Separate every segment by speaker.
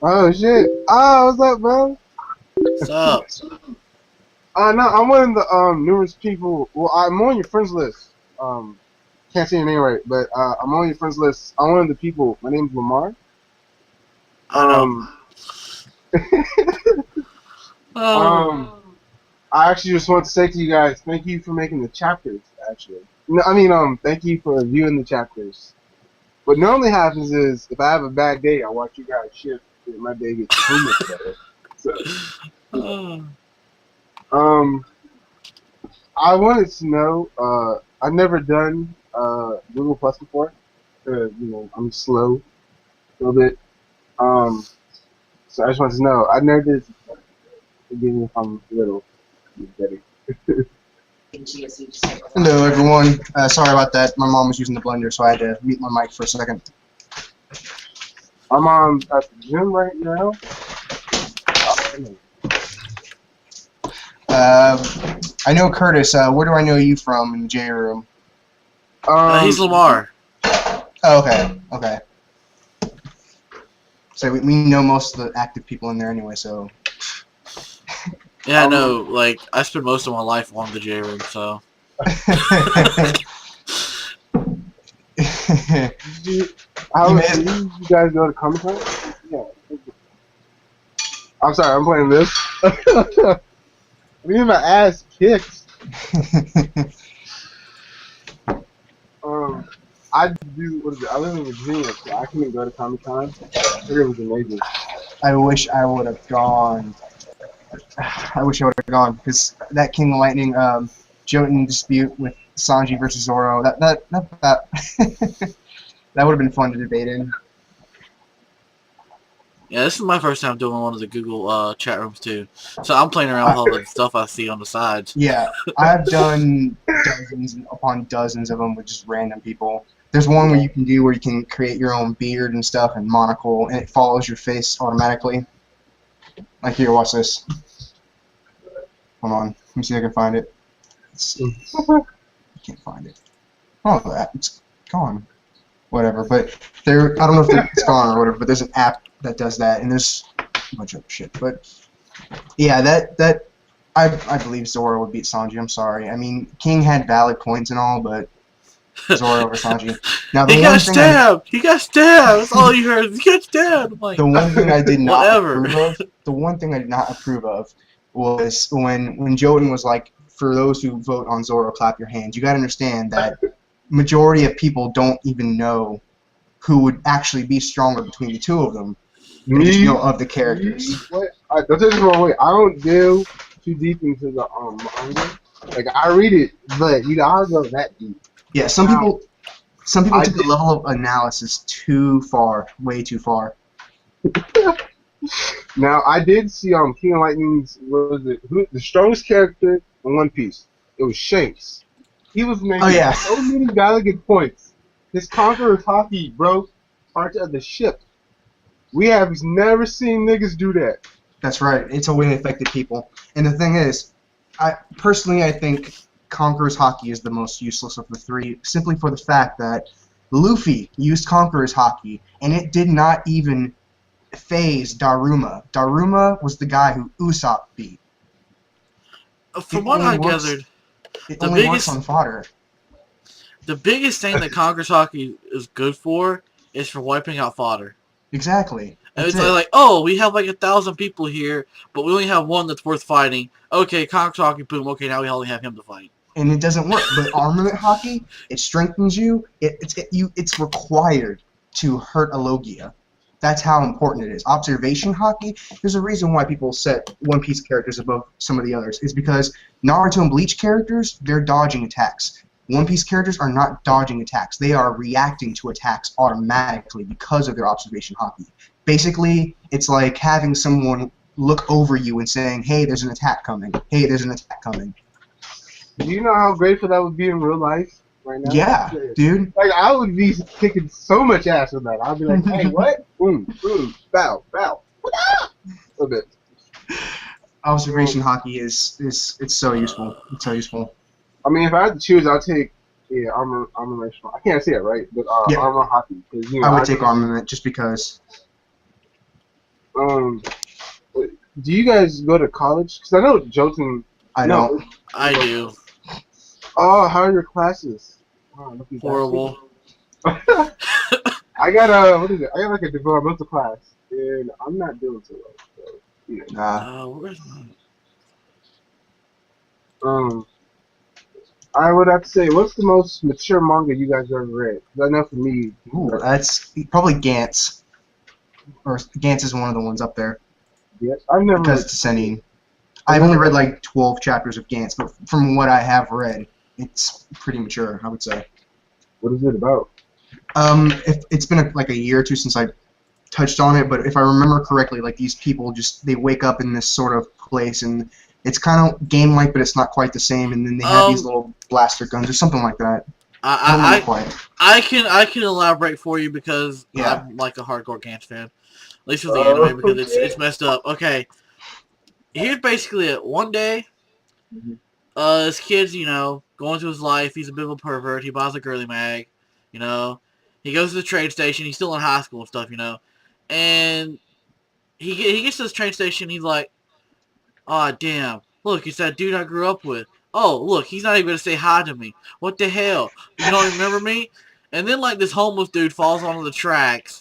Speaker 1: Oh shit! Oh, what's up, bro?
Speaker 2: What's up?
Speaker 1: No, I'm one of the numerous people. Well, I'm on your friends list. Can't say your name right, but I'm on your friends list. I'm one of the people. My name's Lamar.
Speaker 2: I know.
Speaker 1: Um,
Speaker 2: Oh.
Speaker 1: um, I actually just want to say to you guys, thank you for making the chapters. Actually, no, thank you for viewing the chapters. What normally happens is, if I have a bad day, I watch you guys shift, and my day gets so much better. So,
Speaker 2: Oh.
Speaker 1: um. I wanted to know. I've never done Google Plus before. I'm slow a little bit. Um, so I just wanted to know. I never did. Forgive me if I'm a little getting.
Speaker 3: Hello, everyone. Sorry about that. My mom was using the blender, so I had to mute my mic for a second.
Speaker 1: I'm at the gym right now.
Speaker 3: I know Curtis. Where do I know you from in the J room?
Speaker 2: He's Lamar.
Speaker 3: Oh, okay. Okay. So we know most of the active people in there anyway. So.
Speaker 2: Yeah, I know. Like, I spend most of my life on the J room, so.
Speaker 1: You guys go to Comic Con? Yeah. I'm sorry. I'm playing this. I'm getting my ass kicked. I do. What is it? I live in Virginia, so I couldn't go to Comic Con. It was amazing.
Speaker 3: I wish I would have gone. I wish I would have gone because that King of Lightning Jotun dispute with Sanji versus Zoro. That that would have been fun to debate in.
Speaker 2: Yeah, this is my first time doing one of the Google chat rooms, too. So I'm playing around with all the stuff I see on the sides.
Speaker 3: Yeah, I've done dozens upon dozens of them with just random people. There's one where you can do where you can create your own beard and stuff and monocle, and it follows your face automatically. Like, here, watch this. Hold on. Let me see if I can find it. I can't find it. Oh, it's gone. Whatever, but there. I don't know if it's gone or whatever, but there's an app that does that, and there's a bunch of shit. But yeah, I believe Zoro would beat Sanji. I'm sorry. I mean, King had valid points and all, but Zoro over Sanji. Now
Speaker 2: He got stabbed! He got stabbed! That's all you heard. He got stabbed! I'm like,
Speaker 3: the one thing I did not
Speaker 2: whatever.
Speaker 3: approve of. The one thing I did not approve of was when Jotun was like, "For those who vote on Zoro, clap your hands." You got to understand that majority of people don't even know who would actually be stronger between the two of them. They just know of the characters.
Speaker 1: Don't take this the wrong way. I don't go too deep into the manga. Like, I read it, but I don't go that deep.
Speaker 3: Yeah, some people took the level of analysis too far, way too far.
Speaker 1: Now, I did see King of Lightning's the strongest character in One Piece. It was Shanks. He was making so many valid points. His Conqueror's hockey broke parts of the ship. We have never seen niggas do that.
Speaker 3: That's right. It's a way it affected people. And the thing is, I think Conqueror's Haki is the most useless of the three, simply for the fact that Luffy used Conqueror's Haki, and it did not even phase Daruma. Daruma was the guy who Usopp beat.
Speaker 2: From what I gathered,
Speaker 3: it only works on fodder.
Speaker 2: The biggest thing that Conqueror's Haki is good for is for wiping out fodder.
Speaker 3: Exactly.
Speaker 2: And it's like, oh, we have like 1,000 people here, but we only have one that's worth fighting. Okay, Conqueror's Haki, boom. Okay, now we only have him to fight.
Speaker 3: And it doesn't work. But armament hockey, it strengthens you. It's required to hurt a Logia. That's how important it is. Observation hockey, there's a reason why people set One Piece characters above some of the others. It's because Naruto and Bleach characters, they're dodging attacks. One Piece characters are not dodging attacks. They are reacting to attacks automatically because of their observation hockey. Basically, it's like having someone look over you and saying, hey, there's an attack coming. Hey, there's an attack coming.
Speaker 1: Do you know how grateful that would be in real life right now?
Speaker 3: Yeah, dude.
Speaker 1: Like, I would be kicking so much ass with that. I'd be like, hey, what? Boom, boom, bow, bow. A little bit.
Speaker 3: Observation hockey is so useful. It's so useful.
Speaker 1: I mean, if I had to choose, I'd take armor. I can't say it right, but armor hockey.
Speaker 3: I would take armament just because.
Speaker 1: Um, do you guys go to college? Because I know Jotun.
Speaker 3: I
Speaker 1: No.
Speaker 3: don't.
Speaker 2: I do.
Speaker 1: Oh, how are your classes? Oh, lucky bastard.
Speaker 2: Horrible.
Speaker 1: I got a what is it? I got like a developmental class, and I'm not doing so well. So, you
Speaker 3: Nah.
Speaker 2: Where's mine?
Speaker 1: know. I would have to say, what's the most mature manga you guys ever read? 'Cause I know for me,
Speaker 3: Ooh, that's probably Gantz. Or Gantz is one of the ones up there
Speaker 1: yes, I've never
Speaker 3: because
Speaker 1: read.
Speaker 3: it's a seinen. I've only read like 12 chapters of Gantz, but from what I have read, it's pretty mature, I would say.
Speaker 1: What is it about?
Speaker 3: It's been like a year or two since I touched on it, but if I remember correctly, like these people just they wake up in this sort of place and it's kind of game-like, but it's not quite the same. And then they have these little blaster guns or something like that. I don't remember quite.
Speaker 2: I can elaborate for you because
Speaker 3: Yeah.
Speaker 2: I'm like a hardcore Gantz fan. At least with the anime because it's messed up. Okay, here's basically it. One day, this kid's going through his life. He's a bit of a pervert. He buys a girly mag. You know, he goes to the train station. He's still in high school and stuff. And he gets to this train station. He's like, "Aw, damn! Look, it's that dude I grew up with. Oh, look, he's not even gonna say hi to me. What the hell? You don't remember me?" And then like this homeless dude falls onto the tracks,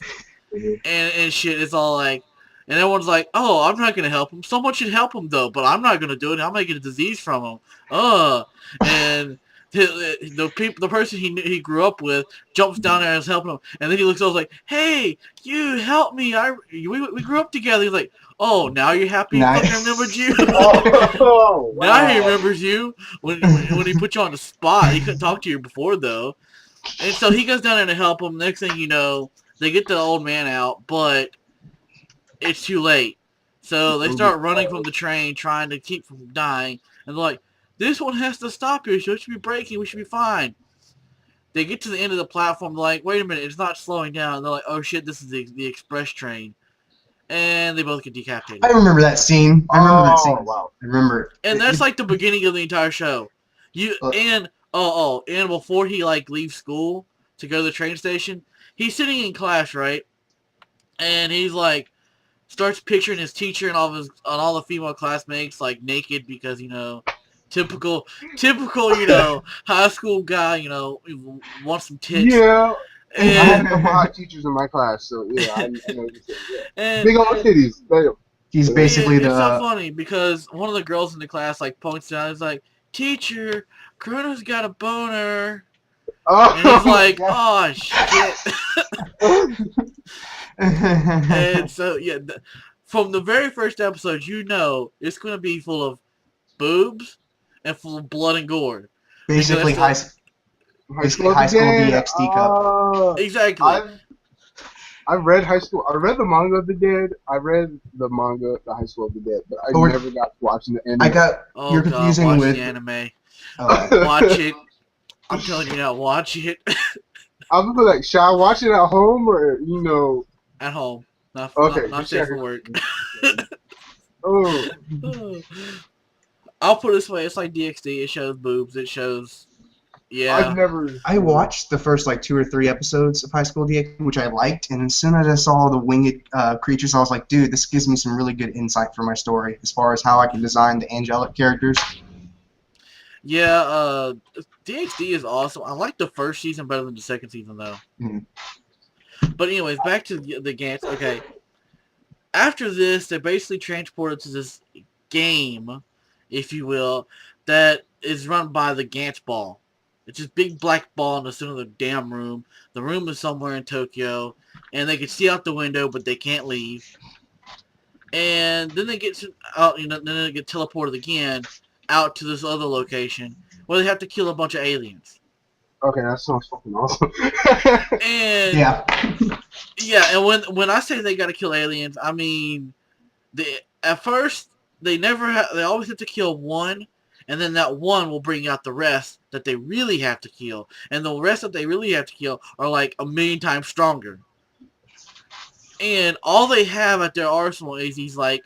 Speaker 2: and shit. It's all like, and everyone's like, "Oh, I'm not gonna help him. Someone should help him though, but I'm not gonna do it. I'm gonna get a disease from him." And the person he grew up with jumps down there and is helping him, and then he looks over like, "Hey, you help me! We grew up together." He's like, "Oh, now you're happy he fucking remembered you."
Speaker 1: Oh, wow.
Speaker 2: Now he remembers you when he put you on the spot. He couldn't talk to you before though, and so he goes down there to help him. Next thing you know, they get the old man out, but it's too late. So they start running from the train, trying to keep from dying, and they're like, "This one has to stop here, so it should be braking. We should be fine." They get to the end of the platform, they're like, "Wait a minute, it's not slowing down." And they're like, "Oh shit, this is the express train," and they both get decapitated.
Speaker 3: I remember that scene. I remember that scene.
Speaker 1: Wow.
Speaker 3: I remember.
Speaker 2: And that's like the beginning of the entire show. And before he like leaves school to go to the train station, he's sitting in class, right? And he's like starts picturing his teacher and all the female classmates like naked because typical high school guy wants some tits.
Speaker 1: Yeah. I had
Speaker 2: And,
Speaker 1: a couple hot teachers in my class, so yeah, I know what you're saying. Yeah.
Speaker 2: and
Speaker 1: Big old titties. Damn.
Speaker 3: He's basically
Speaker 2: it's so
Speaker 3: the.
Speaker 2: funny because one of the girls in the class like points out, is like, "Teacher, Chrono's got a boner." And he's like,
Speaker 1: Oh,
Speaker 2: "Oh shit!" And so from the very first episode, it's going to be full of boobs and full of blood and gore.
Speaker 3: Basically high school DxD cup.
Speaker 2: Exactly.
Speaker 1: I've read High School. I read the manga of the Dead. I read the manga, The High School of the Dead, but I never got to watching the anime.
Speaker 3: You're confusing
Speaker 2: watch
Speaker 3: with
Speaker 2: the anime. Watch it. I'm telling you now, watch it.
Speaker 1: I was like, should I watch it at home or
Speaker 2: At home, not safe for work.
Speaker 1: Oh.
Speaker 2: I'll put it this way: it's like DxD. It shows boobs. It shows. Yeah.
Speaker 3: I watched the first like 2 or 3 episodes of High School DxD, which I liked, and as soon as I saw the winged creatures, I was like, dude, this gives me some really good insight for my story as far as how I can design the angelic characters.
Speaker 2: Yeah, DxD is awesome. I like the first season better than the second season, though.
Speaker 3: Mm-hmm.
Speaker 2: But anyways, back to the Gantz. Okay. After this, they're basically transported to this game, if you will, that is run by the Gantz ball. It's this big black ball in the center of the damn room. The room is somewhere in Tokyo, and they can see out the window, but they can't leave. And then they get out, then they get teleported again out to this other location where they have to kill a bunch of aliens.
Speaker 1: Okay, that sounds fucking awesome.
Speaker 2: And and when I say they got to kill aliens, I mean at first they always have to kill one. And then that one will bring out the rest that they really have to kill. And the rest that they really have to kill are like 1,000,000 times stronger. And all they have at their arsenal is these like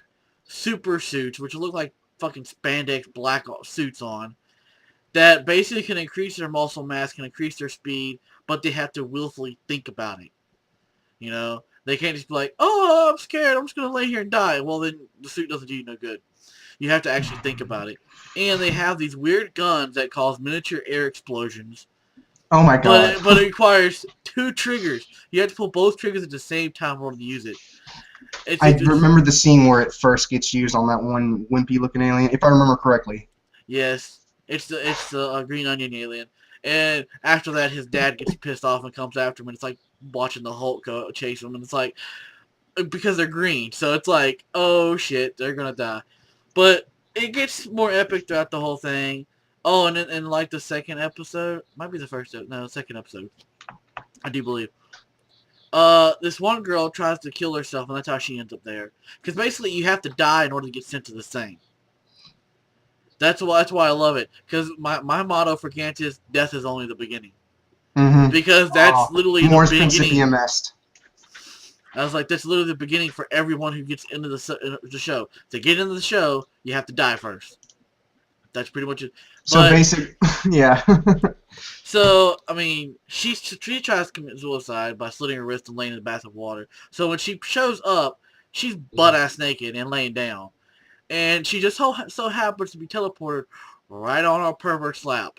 Speaker 2: super suits, which look like fucking spandex black suits on, that basically can increase their muscle mass, can increase their speed, but they have to willfully think about it. They can't just be like, oh, I'm scared, I'm just going to lay here and die. Well, then the suit doesn't do you no good. You have to actually think about it. And they have these weird guns that cause miniature air explosions.
Speaker 3: Oh my god.
Speaker 2: But it requires 2 triggers. You have to pull both triggers at the same time in order to use it.
Speaker 3: I remember the scene where it first gets used on that one wimpy-looking alien, if I remember correctly.
Speaker 2: Yes, it's the Green Onion alien. And after that, his dad gets pissed off and comes after him, and it's like watching the Hulk go chase him, and it's like, because they're green, so it's like, oh shit, they're gonna die. But it gets more epic throughout the whole thing. Oh, and in like the second episode, might be the first, no, second episode, I do believe. This one girl tries to kill herself, and that's how she ends up there. Because basically, you have to die in order to get sent to the thing. That's why I love it. Because my motto for Gantz is death is only the beginning.
Speaker 3: Mm-hmm.
Speaker 2: Because that's literally
Speaker 3: Mors
Speaker 2: the beginning.
Speaker 3: Principium Est.
Speaker 2: I was like, that's literally the beginning for everyone who gets into the show. To get into the show, you have to die first. That's pretty much it.
Speaker 3: So basic, yeah.
Speaker 2: So, I mean, she tries to commit suicide by slitting her wrist and laying in a bath of water. So when she shows up, she's butt-ass naked and laying down. And she just so happens to be teleported right on our pervert's lap.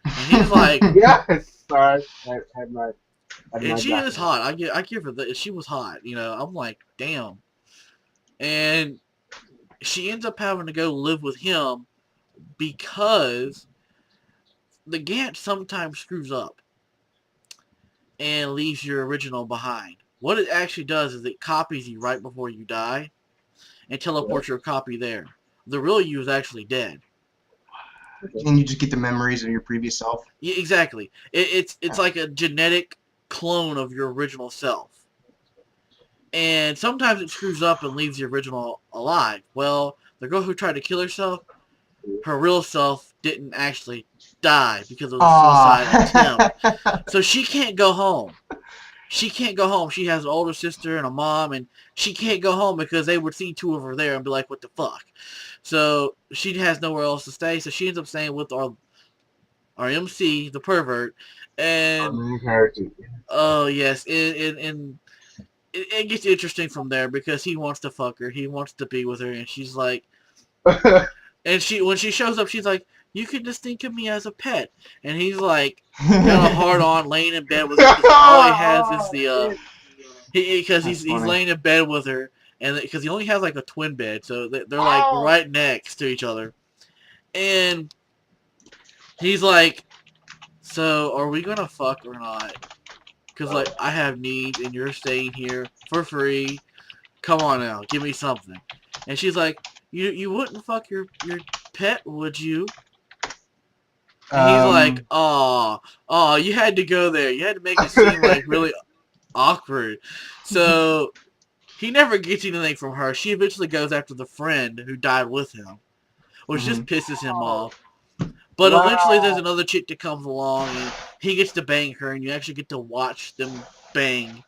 Speaker 2: And he's like...
Speaker 1: Yes! Sorry. I had my
Speaker 2: and she is hot. I give her that. She was hot. You know, I'm like, damn. And she ends up having to go live with him because the Gant sometimes screws up and leaves your original behind. What it actually does is it copies you right before you die and teleports your copy there. The real you is actually dead.
Speaker 3: And you just get the memories of your previous self.
Speaker 2: Yeah, exactly. It's like a genetic clone of your original self. And sometimes it screws up and leaves the original alive. Well, the girl who tried to kill herself, her real self didn't actually die because of the suicide attempt. So she can't go home. She can't go home. She has an older sister and a mom, and she can't go home because they would see 2 of her there and be like, what the fuck? So she has nowhere else to stay, so she ends up staying with our MC, the pervert, and... Oh, yes, and it gets interesting from there because he wants to fuck her. He wants to be with her, and she's like... and when she shows up, she's like, you can just think of me as a pet. And he's like, kind of hard on, laying in bed with her. All he has is the... Because he's laying in bed with her, and because he only has like a twin bed, so they're like right next to each other. And he's like, so are we gonna fuck or not? Because like I have needs and you're staying here for free. Come on now, give me something. And she's like, you wouldn't fuck your pet, would you? And he's like, oh, you had to go there. You had to make it seem like really awkward. So he never gets anything from her. She eventually goes after the friend who died with him, which just pisses him off. But eventually there's another chick that comes along and he gets to bang her, and you actually get to watch them bang.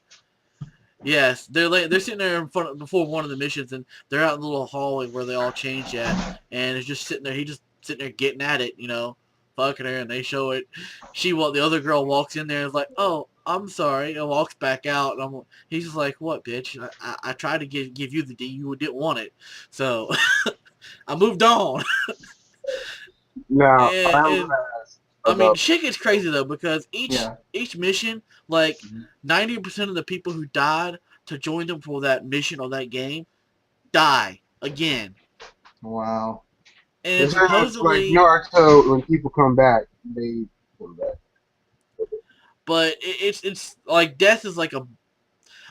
Speaker 2: Yes, they're sitting there in front before one of the missions, and they're out in the little hallway where they all changed at, and it's just sitting there. He just sitting there getting at it, you know, fucking her, and they show it. The other girl walks in there and is like, "Oh, I'm sorry," and walks back out. And he's just like, "What, bitch? I tried to give you the D, you didn't want it, so I moved on."
Speaker 1: Now,
Speaker 2: I mean, shit gets crazy though because each mission, like 90% of the people who died to join them for that mission or that game, die again.
Speaker 3: Wow.
Speaker 2: And it's supposedly
Speaker 1: like Naruto, when people come back, they come back.
Speaker 2: But it's like death is like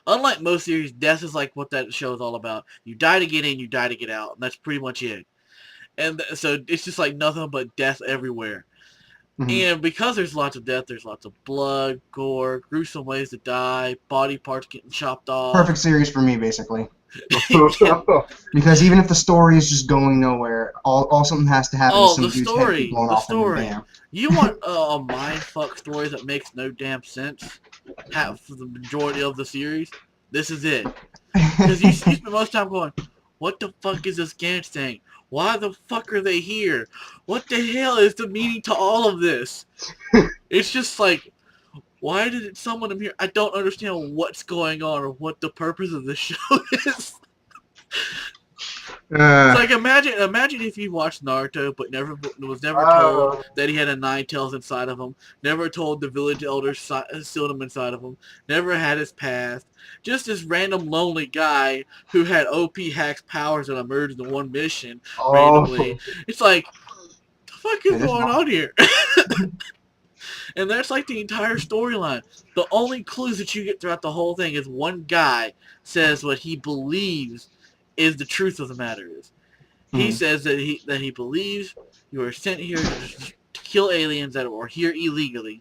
Speaker 2: unlike most series, death is like what that show is all about. You die to get in, you die to get out, and that's pretty much it. And so it's just like nothing but death everywhere. And because there's lots of death, there's lots of blood, gore, gruesome ways to die, body parts getting chopped off.
Speaker 3: Perfect series for me, basically. Because even if the story is just going nowhere, all something has to happen.
Speaker 2: Oh, the story. You want a mindfuck story that makes no damn sense for the majority of the series? This is it. Because you spend most time going, what the fuck is this Gantz thing? Why the fuck are they here? What the hell is the meaning to all of this? It's just like, Why did it summon him here? I don't understand what's going on or what the purpose of the show is. It's like imagine if you watched Naruto but was never told that he had a 9 tails inside of him, never told the village elders sealed him inside of him, never had his past, just this random lonely guy who had OP hacks powers that emerged in one mission randomly. It's like, the fuck is going on here? And that's like the entire storyline. The only clues that you get throughout the whole thing is one guy says what he believes is the truth of the matter is. He says that he believes you are sent here to kill aliens that are here illegally,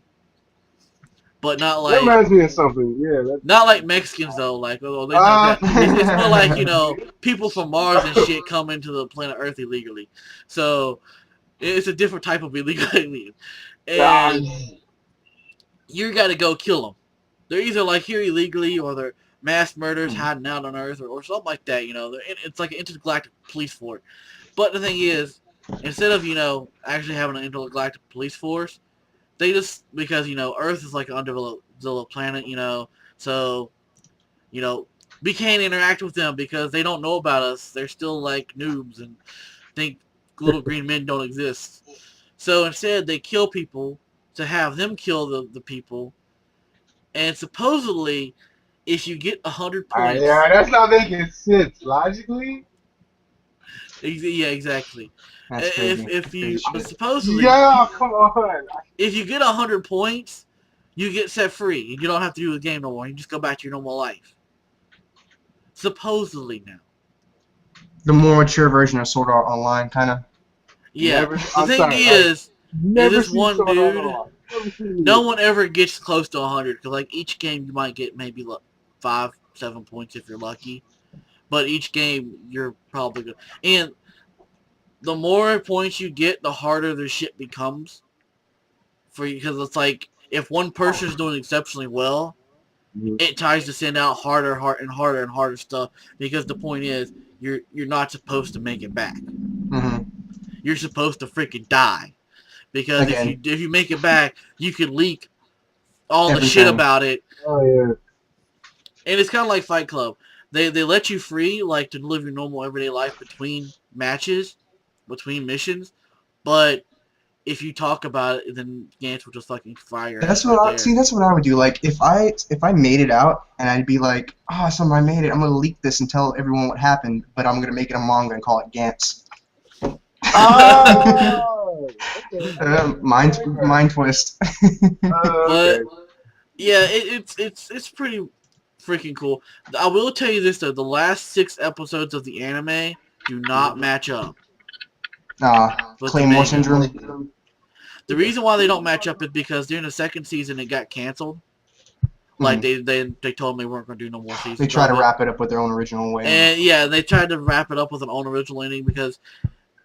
Speaker 2: but not like.
Speaker 1: That reminds me of something. Yeah.
Speaker 2: Not like Mexicans though. Like they know that. It's more like people from Mars and shit come into the planet Earth illegally. So it's a different type of illegal alien, and you got to go kill them. They're either like here illegally or they're mass murders hiding out on Earth or something like that. It's like an intergalactic police force. But the thing is, instead of actually having an intergalactic police force, they just because Earth is like an undeveloped planet, so we can't interact with them because they don't know about us. They're still like noobs and think little green men don't exist. So instead, they kill people to have them kill the people, and supposedly, if you get 100 points,
Speaker 1: yeah, that's not making sense logically.
Speaker 2: Yeah, exactly.
Speaker 3: That's crazy.
Speaker 2: If you supposedly,
Speaker 1: come on.
Speaker 2: If you get 100 points, you get set free. You don't have to do the game no more. You just go back to your normal life. Supposedly now.
Speaker 3: The more mature version of Sword Art Online, kind of.
Speaker 2: Yeah. The thing is this one dude, no one ever gets close to 100 because like each game you might get maybe like 5-7 points if you're lucky. But each game, you're probably good. And the more points you get, the harder the shit becomes. Because it's like, if one person's doing exceptionally well, it tries to send out harder and harder stuff. Because the point is, you're not supposed to make it back.
Speaker 3: Mm-hmm.
Speaker 2: You're supposed to freaking die. Because if you make it back, you could leak all the shit about it.
Speaker 1: Oh, yeah.
Speaker 2: And it's kind of like Fight Club. They let you free, like, to live your normal everyday life between matches, between missions, but if you talk about it, then Gantz will just fucking fire.
Speaker 3: That's what I would do. Like, if I made it out, and I'd be like, awesome, I made it. I'm gonna leak this and tell everyone what happened, but I'm gonna make it a manga and call it Gantz.
Speaker 1: Oh! Okay.
Speaker 3: Mind twist.
Speaker 2: But yeah, it's pretty freaking cool. I will tell you this though: the last 6 episodes of the anime do not match up.
Speaker 3: Claymore syndrome.
Speaker 2: The reason why they don't match up is because during the second season it got canceled. Like they told them they weren't going to do no more seasons.
Speaker 3: They tried to wrap it up with their own original way.
Speaker 2: And yeah, they tried to wrap it up with an own original ending because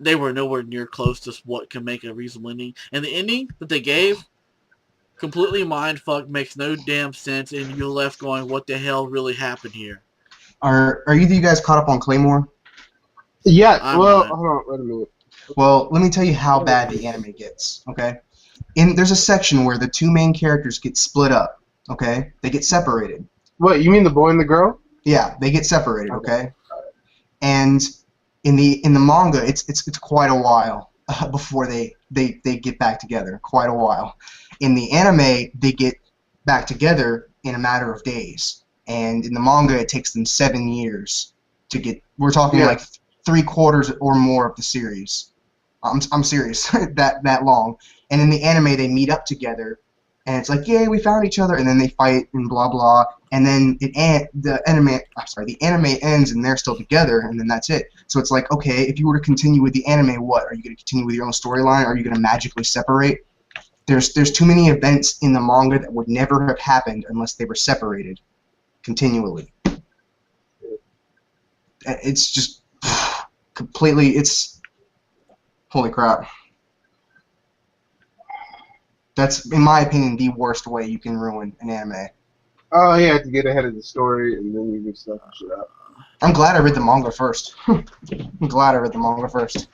Speaker 2: they were nowhere near close to what can make a reasonable ending. And the ending that they gave, completely mindfuck, makes no damn sense, and you're left going, what the hell really happened here?
Speaker 3: Are either of you guys caught up on Claymore?
Speaker 1: Yeah, hold on, wait a minute.
Speaker 3: Well, let me tell you how bad the anime gets, okay? There's a section where the 2 main characters get split up, okay? They get separated.
Speaker 1: What, you mean the boy and the girl?
Speaker 3: Yeah, they get separated, okay? And in the manga, it's quite a while before they get back together, quite a while. In the anime, they get back together in a matter of days. And in the manga, it takes them 7 years to get, we're talking like 3/4 or more of the series. I'm serious, that long. And in the anime, they meet up together, and it's like, yay, we found each other, and then they fight and blah blah, and then the anime ends and they're still together, and then that's it. So it's like, okay, if you were to continue with the anime, what are you going to continue with your own storyline? Are you going to magically separate? There's too many events in the manga that would never have happened unless they were separated continually. It's just completely, it's holy crap. That's, in my opinion, the worst way you can ruin an anime.
Speaker 1: Oh, yeah, to get ahead of the story and then you just stuff shit out.
Speaker 3: I'm glad I read the manga first. I'm glad I read the manga first.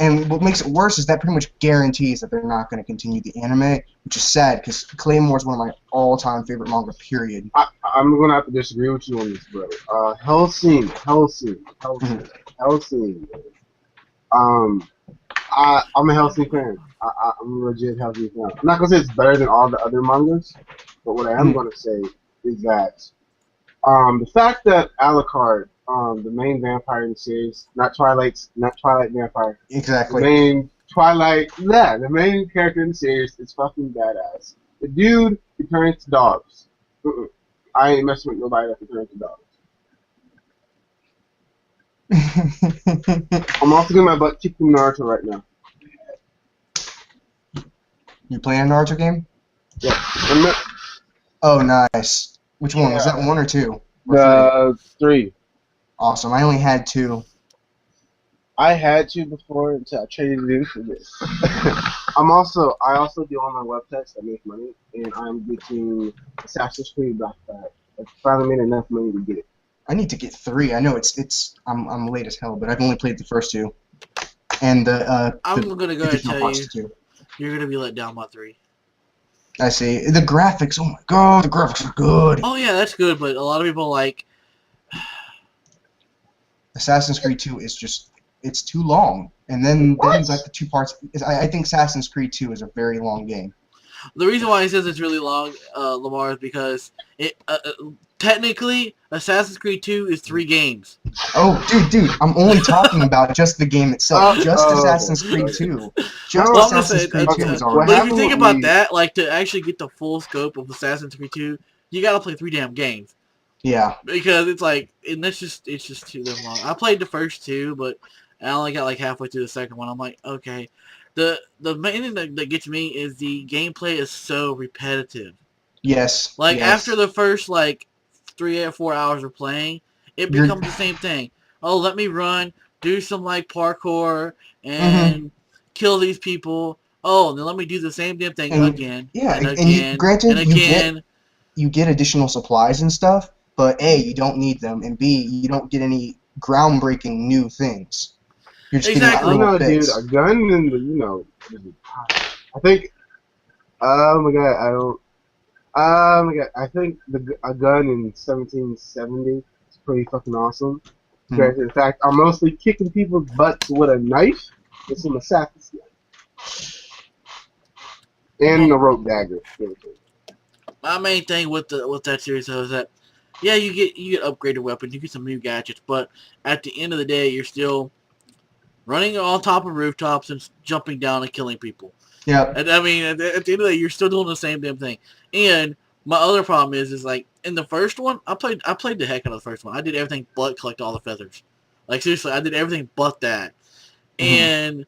Speaker 3: And what makes it worse is that pretty much guarantees that they're not going to continue the anime, which is sad because Claymore is one of my all-time favorite manga. Period.
Speaker 1: I'm gonna have to disagree with you on this, bro. Hellsing. I'm a Hellsing fan. I'm a legit Hellsing fan. I'm not gonna say it's better than all the other mangas, but what I am gonna say is that the fact that Alucard, the main vampire in the series, not Twilight vampire,
Speaker 3: Exactly.
Speaker 1: the main character in the series is fucking badass. The dude who turns to dogs. I ain't messing with nobody that can turn to dogs. I'm also getting my butt kicked in Naruto right now.
Speaker 3: You playing a Naruto game?
Speaker 1: Yeah.
Speaker 3: Oh, nice. Which one? Was that 1 or 2?
Speaker 1: The 3.
Speaker 3: Awesome. I only had 2.
Speaker 1: I had 2 before until I traded it in for this. I also do online websites that make money, and I'm getting Assassin's Creed Black Flag. I finally made enough money to get it.
Speaker 3: I need to get 3. I know I'm late as hell, but I've only played the first 2. And
Speaker 2: I'm gonna go ahead and tell you,
Speaker 3: too.
Speaker 2: You're gonna be let down by 3.
Speaker 3: I see. The graphics, oh my god, the graphics are good.
Speaker 2: Oh yeah, that's good, but a lot of people like
Speaker 3: Assassin's Creed 2 is just, it's too long. And then like the 2 parts, I think Assassin's Creed 2 is a very long game.
Speaker 2: The reason why he says it's really long, Lamar, is because it technically Assassin's Creed 2 is 3 games.
Speaker 3: Oh, dude, I'm only talking about just the game itself. Assassin's Creed 2. Assassin's Creed 2 is already.
Speaker 2: But if you think about that, like to actually get the full scope of Assassin's Creed 2, you gotta play 3 damn games.
Speaker 3: Yeah.
Speaker 2: Because it's like, and it's just too damn long. I played the first 2, but I only got like halfway through the second one. I'm like, okay. The main thing that gets me is the gameplay is so repetitive.
Speaker 3: Yes.
Speaker 2: Like
Speaker 3: yes.
Speaker 2: after the first like 3 or 4 hours of playing, it becomes the same thing. Oh, let me run, do some like parkour, and kill these people. Oh, and then let me do the same damn thing again.
Speaker 3: Yeah,
Speaker 2: and again.
Speaker 3: Granted,
Speaker 2: and again.
Speaker 3: You get additional supplies and stuff, but A, you don't need them, and B, you don't get any groundbreaking new things. You're just getting
Speaker 1: I don't know,
Speaker 3: bits.
Speaker 1: dude. A gun and I think. Oh my god, I think a gun in 1770 is pretty fucking awesome. In fact, I'm mostly kicking people's butts with a knife and some assassin's knife. And a rope dagger.
Speaker 2: My main thing with that series though is that, yeah, you get upgraded weapons, you get some new gadgets, but at the end of the day, you're still running on top of rooftops and jumping down and killing people.
Speaker 3: Yeah.
Speaker 2: And I mean, at the end of the day, you're still doing the same damn thing. And my other problem is like in the first one, I played the heck out of the first one. I did everything but collect all the feathers. Like seriously, I did everything but that. And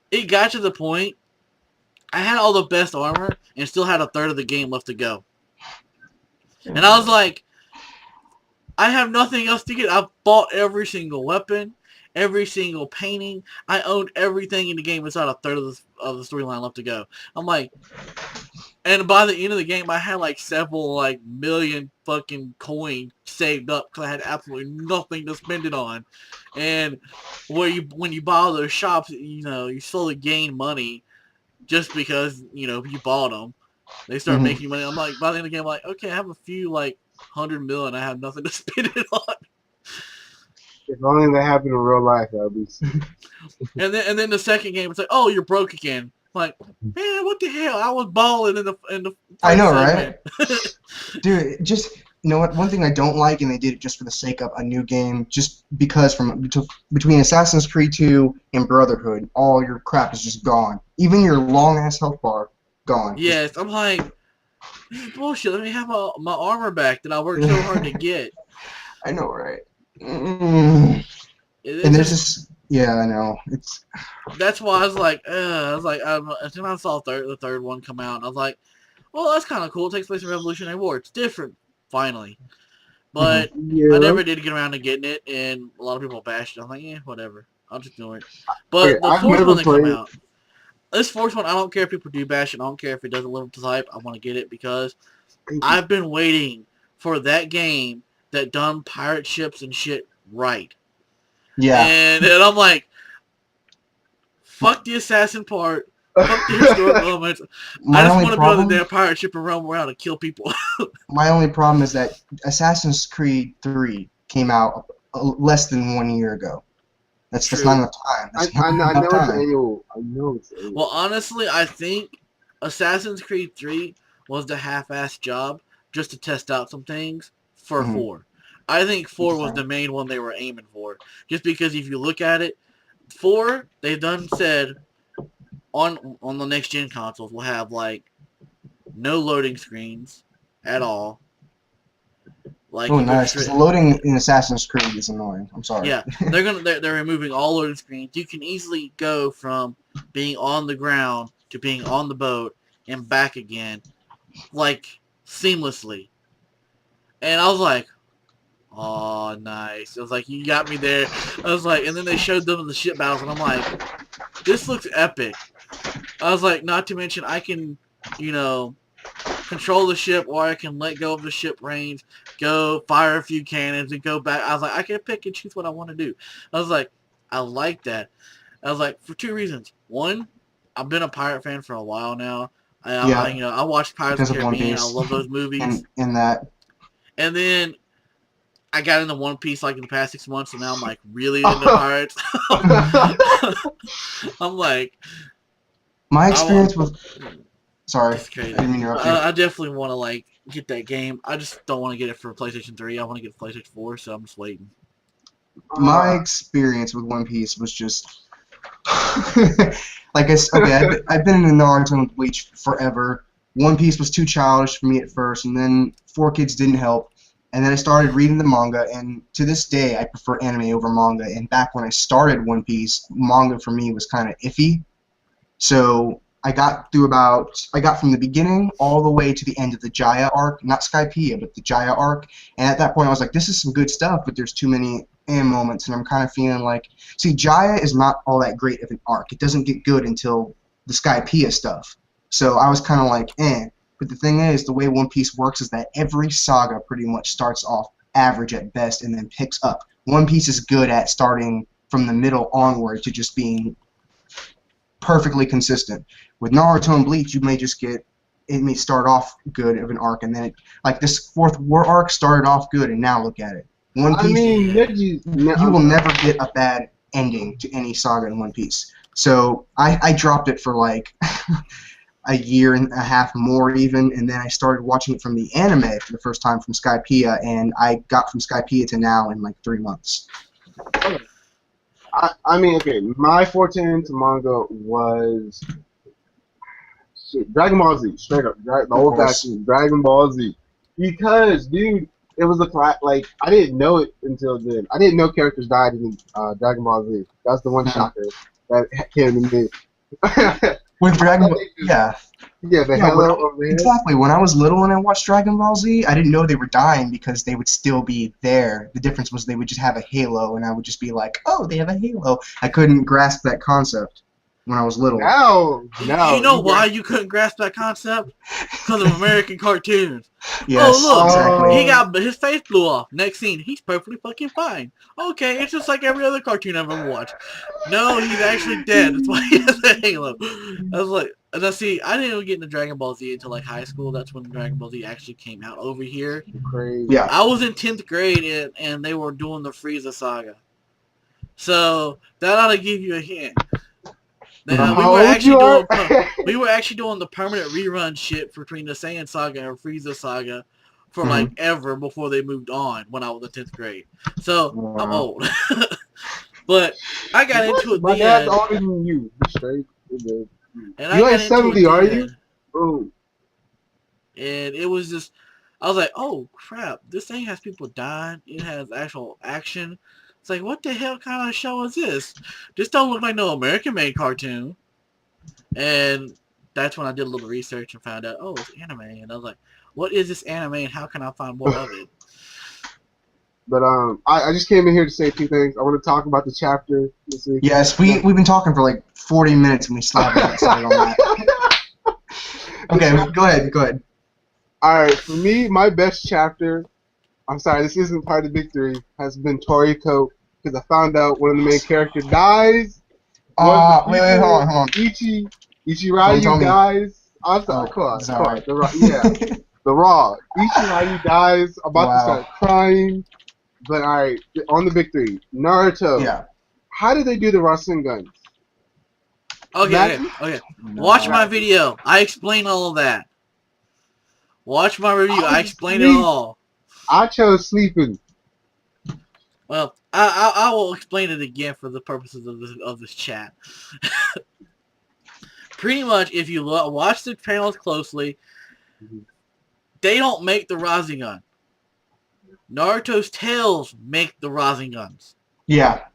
Speaker 2: it got to the point I had all the best armor and still had a third of the game left to go. And I was like, I have nothing else to get. I've bought every single weapon, every single painting. I owned everything in the game inside a third of the storyline left to go. I'm like, and by the end of the game, I had like several like million fucking coin saved up because I had absolutely nothing to spend it on. And when you buy all those shops, you slowly gain money just because you bought them. They start making money. I'm like, by the end of the game, I'm like, okay, I have a few like 100 million. I have nothing to spend it on.
Speaker 1: If only that happened in real life, that would be.
Speaker 2: And then the second game, it's like, oh, you're broke again. I'm like, man, what the hell? I was balling in the.
Speaker 3: I know, right? Dude, just you know what? One thing I don't like, and they did it just for the sake of a new game, just because between Assassin's Creed 2 and Brotherhood, all your crap is just gone. Even your long ass health bar, gone.
Speaker 2: Yes, I'm like, this is bullshit. Let me have my armor back that I worked so hard to get.
Speaker 3: I know, right? And there's this. Yeah, I know.
Speaker 2: That's why I was like, as soon as I saw the third one come out, I was like, well, that's kind of cool. It takes place in Revolutionary War. It's different, finally. But I never did get around to getting it, and a lot of people bashed it. I'm like, yeah, whatever. I'll just ignore it. But the fourth one that come out, this fourth one, I don't care if people do bash it. I don't care if it doesn't live up to the hype. I want to get it because I've been waiting for that game that done pirate ships and shit right.
Speaker 3: Yeah.
Speaker 2: And I'm like, Fuck the assassin part. Fuck the historic moments. I
Speaker 3: My
Speaker 2: just
Speaker 3: only
Speaker 2: want to be on the
Speaker 3: problem,
Speaker 2: damn pirate ship and roam around and kill people.
Speaker 3: my only problem is that Assassin's Creed 3 came out less than 1 year ago. That's
Speaker 2: True.
Speaker 3: not enough time. That's not
Speaker 1: I
Speaker 3: enough
Speaker 1: know it's
Speaker 3: time.
Speaker 1: annual. I know it's annual.
Speaker 2: Well, honestly, I think Assassin's Creed 3 was the half-assed job just to test out some things for
Speaker 3: Mhm.
Speaker 2: 4. I think 4 was
Speaker 3: Interesting.
Speaker 2: the main one they were aiming for. Just because if you look at it, 4, they've done said on the next-gen consoles will have, like, no loading screens at all. Like,
Speaker 3: Oh,
Speaker 2: you go
Speaker 3: nice. Because
Speaker 2: straight...
Speaker 3: the loading in Assassin's Creed is annoying. I'm sorry.
Speaker 2: Yeah, they're removing all loading screens. You can easily go from being on the ground to being on the boat and back again, like seamlessly. And I was like, "Oh, nice!" I was like, "You got me there." I was like, and then they showed them in the ship battles, and I'm like, "This looks epic." I was like, not to mention I can, you know, control the ship, or I can let go of the ship reins, go fire a few cannons, and go back. I was like, I can pick and choose what I want to do. I was like, I like that. I was like, for 2 reasons. One, I've been a pirate fan for a while now.
Speaker 3: Yeah,
Speaker 2: I watched Pirates of
Speaker 3: because
Speaker 2: the
Speaker 3: of One
Speaker 2: Caribbean. I
Speaker 3: Piece.
Speaker 2: love those movies.
Speaker 3: And that.
Speaker 2: And then I got into One Piece like in the past 6 months, and now I'm like really into pirates. I'm like,
Speaker 3: My experience with.
Speaker 2: with
Speaker 3: Sorry,
Speaker 2: it's crazy.
Speaker 3: I didn't mean to interrupt you.
Speaker 2: I definitely want to like get that game. I just don't want to get it for PlayStation 3. I want to get it for PlayStation 4, so I'm just waiting.
Speaker 3: My experience with One Piece was just. Like, I've been in Naruto and Bleach forever. One Piece was too childish for me at first, and then 4Kids didn't help. And then I started reading the manga, and to this day, I prefer anime over manga. And back when I started One Piece, manga for me was kind of iffy. So I got from the beginning all the way to the end of the Jaya arc, not Skypiea, but the Jaya arc. And at that point, I was like, this is some good stuff, but there's too many moments, and I'm kind of feeling like, see, Jaya is not all that great of an arc. It doesn't get good until the Skypiea stuff. So I was kind of like, eh. But the thing is, the way One Piece works is that every saga pretty much starts off average at best and then picks up. One Piece is good at starting from the middle onward to just being perfectly consistent. With Naruto and Bleach, you may just get, it may start off good of an arc, and then like this fourth war arc started off good, and now look at it. One Piece,
Speaker 1: I mean,
Speaker 3: you will never get a bad ending to any saga in One Piece. So I dropped it for like a year and a half more even, and then I started watching it from the anime for the first time from Skypiea, and I got from Skypiea to now in like 3 months.
Speaker 1: I mean, okay, my forte into manga was Dragon Ball Z, straight up, the old fashioned Dragon Ball Z, because dude, it was like I didn't know it until then. I didn't know characters died in Dragon Ball Z. That's the one shocker that came to me.
Speaker 3: With Dragon Ball, yeah.
Speaker 1: Yeah,
Speaker 3: exactly. When I was little and I watched Dragon Ball Z, I didn't know they were dying because they would still be there. The difference was they would just have a halo, and I would just be like, oh, they have a halo. I couldn't grasp that concept when I was little.
Speaker 1: No.
Speaker 2: You know why you couldn't grasp that concept? Because of American cartoons.
Speaker 3: Yes,
Speaker 2: oh, look,
Speaker 3: exactly.
Speaker 2: his face blew off. Next scene, he's perfectly fucking fine. Okay, it's just like every other cartoon I've ever watched. No, he's actually dead. That's why he has a halo. I was like, now see, I didn't even get into Dragon Ball Z until like high school. That's when Dragon Ball Z actually came out over here.
Speaker 1: Crazy.
Speaker 3: Yeah.
Speaker 2: I was in 10th grade and they were doing the Frieza saga. So that ought to give you a hint. We were actually doing the permanent rerun shit between the Saiyan saga and Frieza saga for like ever before they moved on when I was in 10th grade. So I'm old. But I got into it.
Speaker 1: My dad's older than you. Straight.
Speaker 2: And
Speaker 1: you ain't 70, are you? Oh.
Speaker 2: And it was just, I was like, oh crap, this thing has people dying. It has actual action. It's like, what the hell kind of show is this? This don't look like no American-made cartoon. And that's when I did a little research and found out, oh, it's anime. And I was like, what is this anime and how can I find more of it?
Speaker 1: But I just came in here to say 2 things. I want to talk about the chapter this week.
Speaker 3: Yes, we've been talking for like 40 minutes and we still haven't decided on that. Okay, go ahead.
Speaker 1: Alright, for me, my best chapter, I'm sorry, this isn't part of the Big 3, has been Toriko, because I found out one of the main characters dies,
Speaker 3: Wait, hold on.
Speaker 1: Ichi,
Speaker 3: Don't tell
Speaker 1: Ichirayu
Speaker 3: me.
Speaker 1: dies. I'm sorry, come on. The Raw. Ichirayu dies, about to start
Speaker 3: Wow.
Speaker 1: crying. But alright, on the big three. Naruto.
Speaker 3: Yeah.
Speaker 1: How did they do the Rasengan?
Speaker 2: Okay.
Speaker 3: No.
Speaker 2: Watch my video. I explain all of that. Watch my review. I explain it
Speaker 1: Sleep.
Speaker 2: all.
Speaker 1: I chose sleeping.
Speaker 2: Well, I will explain it again for the purposes of this chat. Pretty much, if you watch the panels closely, they don't make the Rasengan. Naruto's tails make the Rasengans.
Speaker 3: Yeah.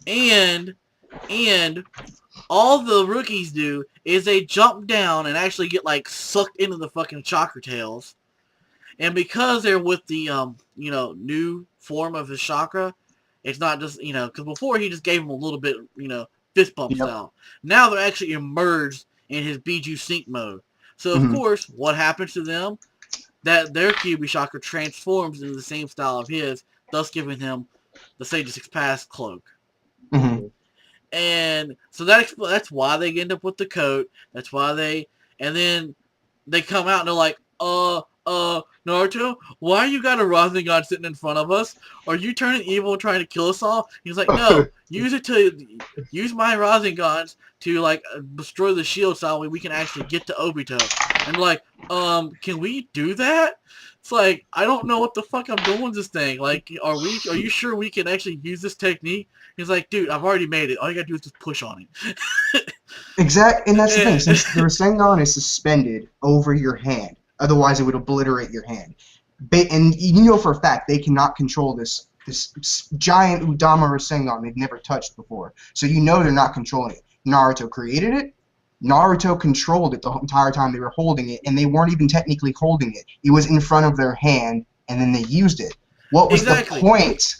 Speaker 2: And all the rookies do is they jump down and actually get like sucked into the fucking chakra tails. And because they're with the new form of his chakra, it's not just because before he just gave him a little bit fist bump style. Now they're actually immersed in his Biju sync mode. So of course, what happens to them? That their Kyuubi chakra transforms into the same style of his, thus giving him the Sage of Six Paths cloak. And so that's why they end up with the coat. That's why and then they come out and they're like, Naruto, why you got a Rasengan sitting in front of us? Are you turning evil and trying to kill us all? He's like, no, use my Rasengans to like destroy the shield so we can actually get to Obito. And like, can we do that? It's like, I don't know what the fuck I'm doing with this thing. Like, are you sure we can actually use this technique? He's like, dude, I've already made it. All you gotta do is just push on it.
Speaker 3: Exactly, and that's the thing. Since the Rasengan is suspended over your hand, otherwise it would obliterate your hand. And you know for a fact they cannot control this giant Udama Rasengan they've never touched before. So you know they're not controlling it. Naruto created it. Naruto controlled it the entire time they were holding it, and they weren't even technically holding it. It was in front of their hand, and then they used it. What was the point?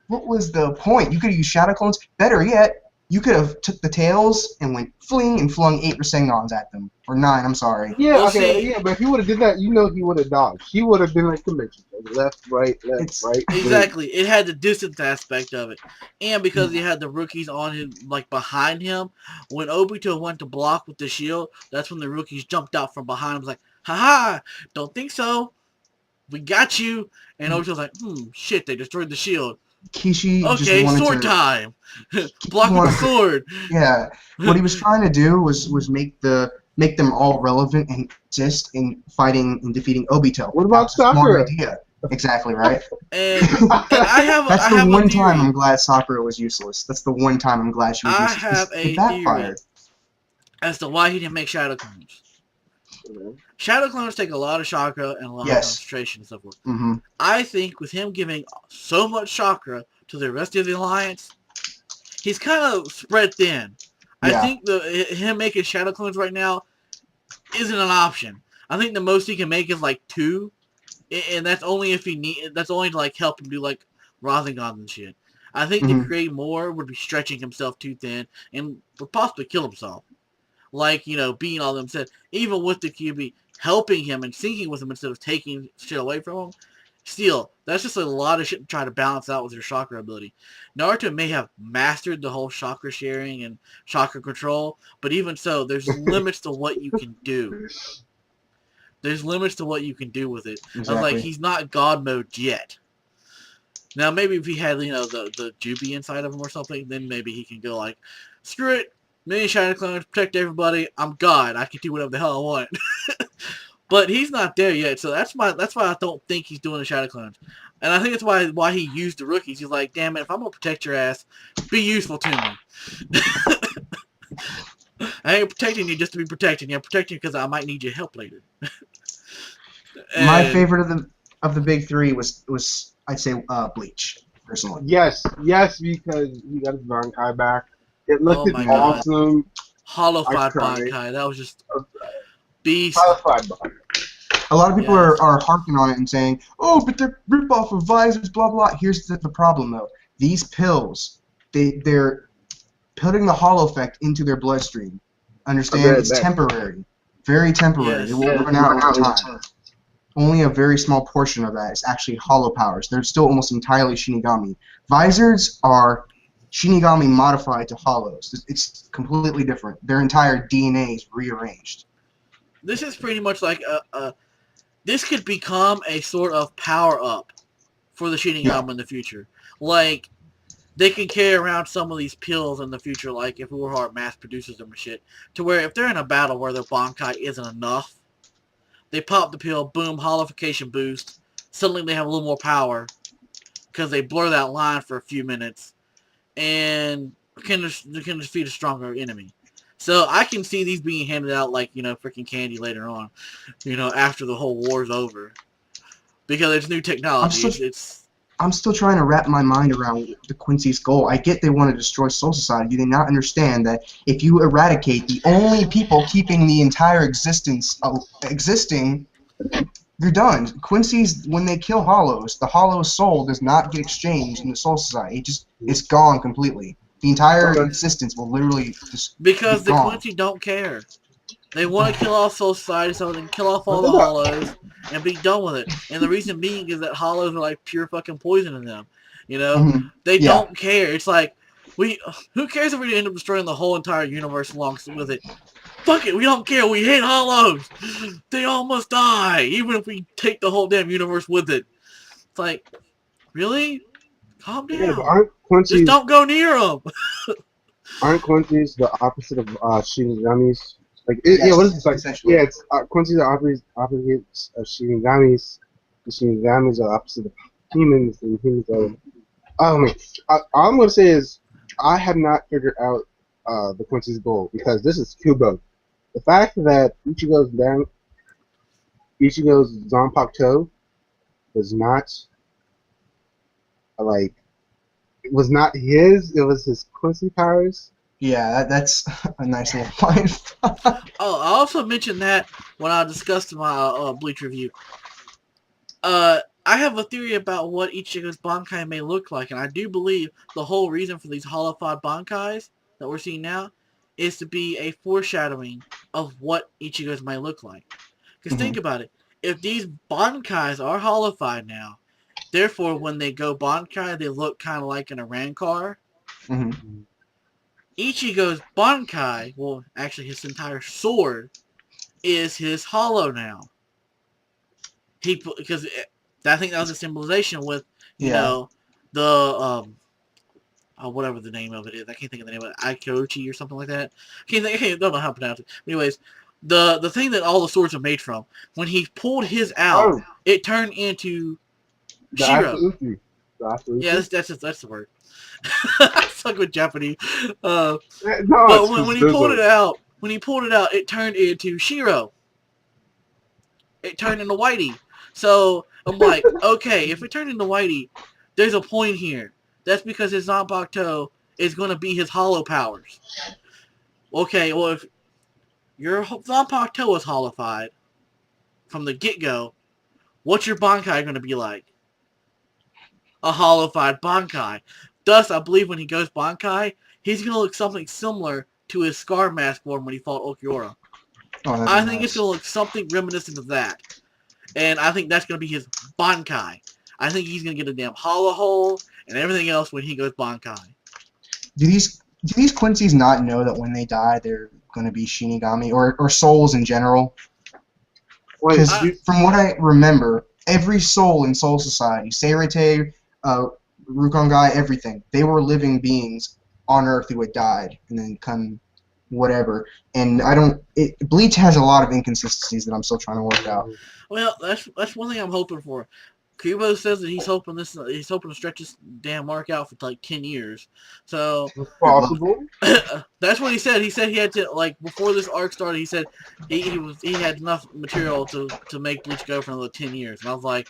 Speaker 3: What was the point? You could have used Shadow Clones. Better yet, you could have took the tails and went fling and flung 8 Rasengans at them. Or 9, I'm sorry.
Speaker 1: Yeah, okay, yeah, but if he would have did that, he would have dodged. He would have been like the Mitchell. Left, right.
Speaker 2: Exactly. It had the distance aspect of it. And because he had the rookies on him, like behind him, when Obito went to block with the shield, that's when the rookies jumped out from behind him. Was like, haha, don't think so. We got you. And Obito's like, shit, they destroyed the shield.
Speaker 3: Kishi
Speaker 2: okay,
Speaker 3: just
Speaker 2: sword time. Block with the sword.
Speaker 3: Yeah. What he was trying to do was make them all relevant and exist in fighting and defeating Obito.
Speaker 1: What about Sakura?
Speaker 3: Idea. Exactly right.
Speaker 2: And I have
Speaker 3: That's
Speaker 2: the
Speaker 3: one time I'm glad Sakura was useless. That's the one time I'm glad she was useless.
Speaker 2: I have a theory as to why he didn't make Shadow Clones. Shadow Clones take a lot of chakra and a lot of concentration and so forth. I think with him giving so much chakra to the rest of the Alliance, he's kind of spread thin. I think him making Shadow Clones right now isn't an option. I think the most he can make is like 2, and that's only if that's only to like help him do like Rasengan and shit. I think to create more would be stretching himself too thin and would possibly kill himself. Like, being all them said, even with the QB helping him and syncing with him instead of taking shit away from him, still, that's just a lot of shit to try to balance out with your chakra ability. Naruto may have mastered the whole chakra sharing and chakra control, but even so, there's limits to what you can do. There's limits to what you can do with it. Exactly. I was like, he's not God mode yet. Now, maybe if he had, the Jubi inside of him or something, then maybe he can go like, screw it. Many Shadow Clones, protect everybody. I'm God. I can do whatever the hell I want. But he's not there yet, so that's why I don't think he's doing the Shadow Clones. And I think that's why he used the rookies. He's like, damn it, if I'm gonna protect your ass, be useful to me. I ain't protecting you just to be protecting you. I'm protecting you because I might need your help later.
Speaker 3: My favorite of the big 3 was I'd say Bleach, personally.
Speaker 1: Yes, because he got his Bankai back. It looked awesome.
Speaker 2: Hollow-fied Bankai. That was just beast.
Speaker 1: Hollow-fied Bankai.
Speaker 3: A lot of people are harping on it and saying, oh, but they're rip-off of visors, blah, blah. Here's the problem, though. These pills, they're putting the hollow effect into their bloodstream. Understand? It's temporary. Very temporary. Yes. It will run out over time. Only a very small portion of that is actually hollow powers. They're still almost entirely Shinigami. Visors are Shinigami modified to hollows. It's completely different. Their entire DNA is rearranged.
Speaker 2: This is pretty much like this could become a sort of power up for the Shinigami in the future. Like, they can carry around some of these pills in the future, like if Urahara mass produces them or shit, to where if they're in a battle where their Bankai isn't enough, they pop the pill, boom, holification boost, suddenly they have a little more power, because they blur that line for a few minutes, and can defeat a stronger enemy. So I can see these being handed out like, freaking candy later on, after the whole war's over. Because it's new technology.
Speaker 3: I'm still trying to wrap my mind around the Quincy's goal. I get they want to destroy Soul Society. Do they not understand that if you eradicate the only people keeping the entire existence existing, you're done. Quincy's, when they kill Hollows, the Hollow's soul does not get exchanged in the Soul Society. It's gone completely. The entire existence will literally just
Speaker 2: because
Speaker 3: be
Speaker 2: the
Speaker 3: gone.
Speaker 2: Quincy don't care. They want to kill off Soul Society so they can kill off all the Hollows and be done with it. And the reason being is that Hollows are like pure fucking poison in them. They don't care. It's like, who cares if we end up destroying the whole entire universe along with it? Fuck it, we don't care. We hate Hollows. They all must die, even if we take the whole damn universe with it. It's like, really? Calm down.
Speaker 1: Yeah, but aren't Quincy's,
Speaker 2: just don't go near them.
Speaker 1: Aren't Quincy's the opposite of Shinigamis? Like, what is this like? Yeah, it's Quincy's the opposite of Shinigamis. The Shinigamis are opposite of humans, and humans are. Oh man, all I'm gonna say is I have not figured out the Quincy's goal, because this is Kubo. The fact that Ichigo's Zanpakuto was not it was not his. It was his Quincy powers.
Speaker 3: Yeah, that's a nice little point.
Speaker 2: I also mentioned that when I discussed my Bleach review. I have a theory about what Ichigo's Bankai may look like, and I do believe the whole reason for these holified Bankais that we're seeing now is to be a foreshadowing of what Ichigo's may look like. Because think about it. If these Bankais are holified now, therefore when they go Bankai, they look kind of like an Arankar. Ichigo's Bankai, well, actually his entire sword, is his hollow now. Because I think that was a symbolization with, the whatever the name of it is. I can't think of the name of it. Aikochi or something like that. I don't know how to pronounce it. But anyways, the thing that all the swords are made from, when he pulled his out, it turned into Shiro. Yeah, that's the word. I suck with Japanese. But when he pulled it out, it turned into Shiro. It turned into Whitey. So I'm like, okay, if it turned into Whitey, there's a point here. That's because his Zanpakuto is going to be his hollow powers. Okay, well, if your Zanpakuto is holified from the get-go, what's your Bankai going to be like? A holified Bankai. Thus, I believe when he goes Bankai, he's going to look something similar to his Scar Mask form when he fought Okiura. I think it's going to look something reminiscent of that. And I think that's going to be his Bankai. I think he's going to get a damn hollow hole and everything else when he goes Bankai.
Speaker 3: Do these Quincy's not know that when they die they're going to be Shinigami or souls in general? Because from what I remember, every soul in Soul Society, Seirete, Rukongai, everything, they were living beings on Earth who had died and then come whatever. And Bleach has a lot of inconsistencies that I'm still trying to work out.
Speaker 2: Well, that's one thing I'm hoping for. Kubo says that he's hoping to stretch this damn arc out for like 10 years. So
Speaker 1: it's possible.
Speaker 2: That's what he said. He said he had to, like, before this arc started, he said he had enough material to make Bleach go for another 10 years. And I was like,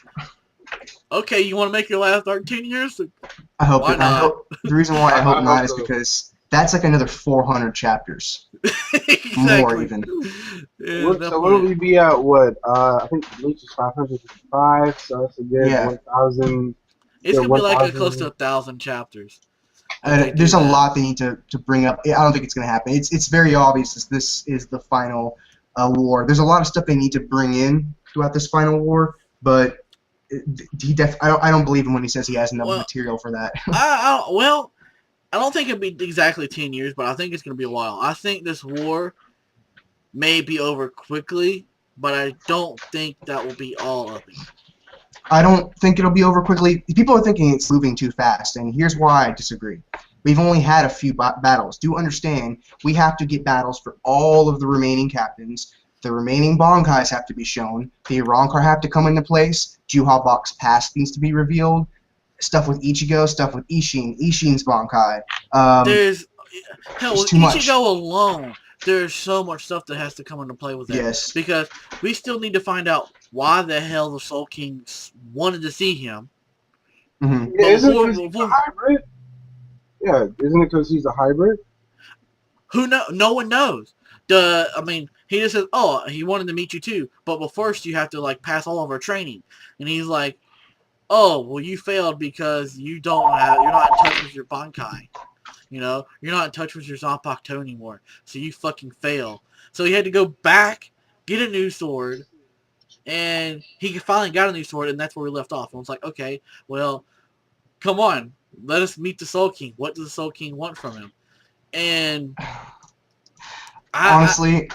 Speaker 2: okay, you want to make your last arc 10 years?
Speaker 3: I hope not. The reason why I hope not is because that's like another 400 chapters.
Speaker 2: Exactly.
Speaker 3: More even.
Speaker 1: Yeah, so what will we be at? What? I think Bleach is 555, so that's a good 1,000.
Speaker 2: It's going to be like close to 1,000 chapters.
Speaker 3: There's a lot they need to bring up. I don't think it's going to happen. It's very obvious this is the final war. There's a lot of stuff they need to bring in throughout this final war, but I don't believe him when he says he has enough material for that.
Speaker 2: I don't think it'll be exactly 10 years, but I think it's going to be a while. I think this war may be over quickly, but I don't think that will be all of it.
Speaker 3: I don't think it'll be over quickly. People are thinking it's moving too fast, and here's why I disagree. We've only had a few battles. Do understand, we have to get battles for all of the remaining captains. The remaining Bankais have to be shown. The Arrancar have to come into place. Juhabok's past needs to be revealed. Stuff with Ichigo, stuff with Ishin's Bankai.
Speaker 2: There's with
Speaker 3: too much.
Speaker 2: Ichigo alone, there's so much stuff that has to come into play with that.
Speaker 3: Yes.
Speaker 2: Because we still need to find out why the hell the Soul Kings wanted to see him.
Speaker 3: Mm-hmm.
Speaker 1: Yeah, isn't it because he's a hybrid? Yeah, isn't it because he's a hybrid?
Speaker 2: Who know? No one knows. He just says, "Oh, he wanted to meet you too, but first you have to like pass all of our training." And he's like, "Oh, well, you failed because you're not in touch with your Bankai. You know, you're not in touch with your Zanpakuto anymore. So you fucking fail." So he had to go back, get a new sword, and he finally got a new sword, and that's where we left off. And I was like, okay, well, come on, let us meet the Soul King. What does the Soul King want from him? And
Speaker 3: honestly,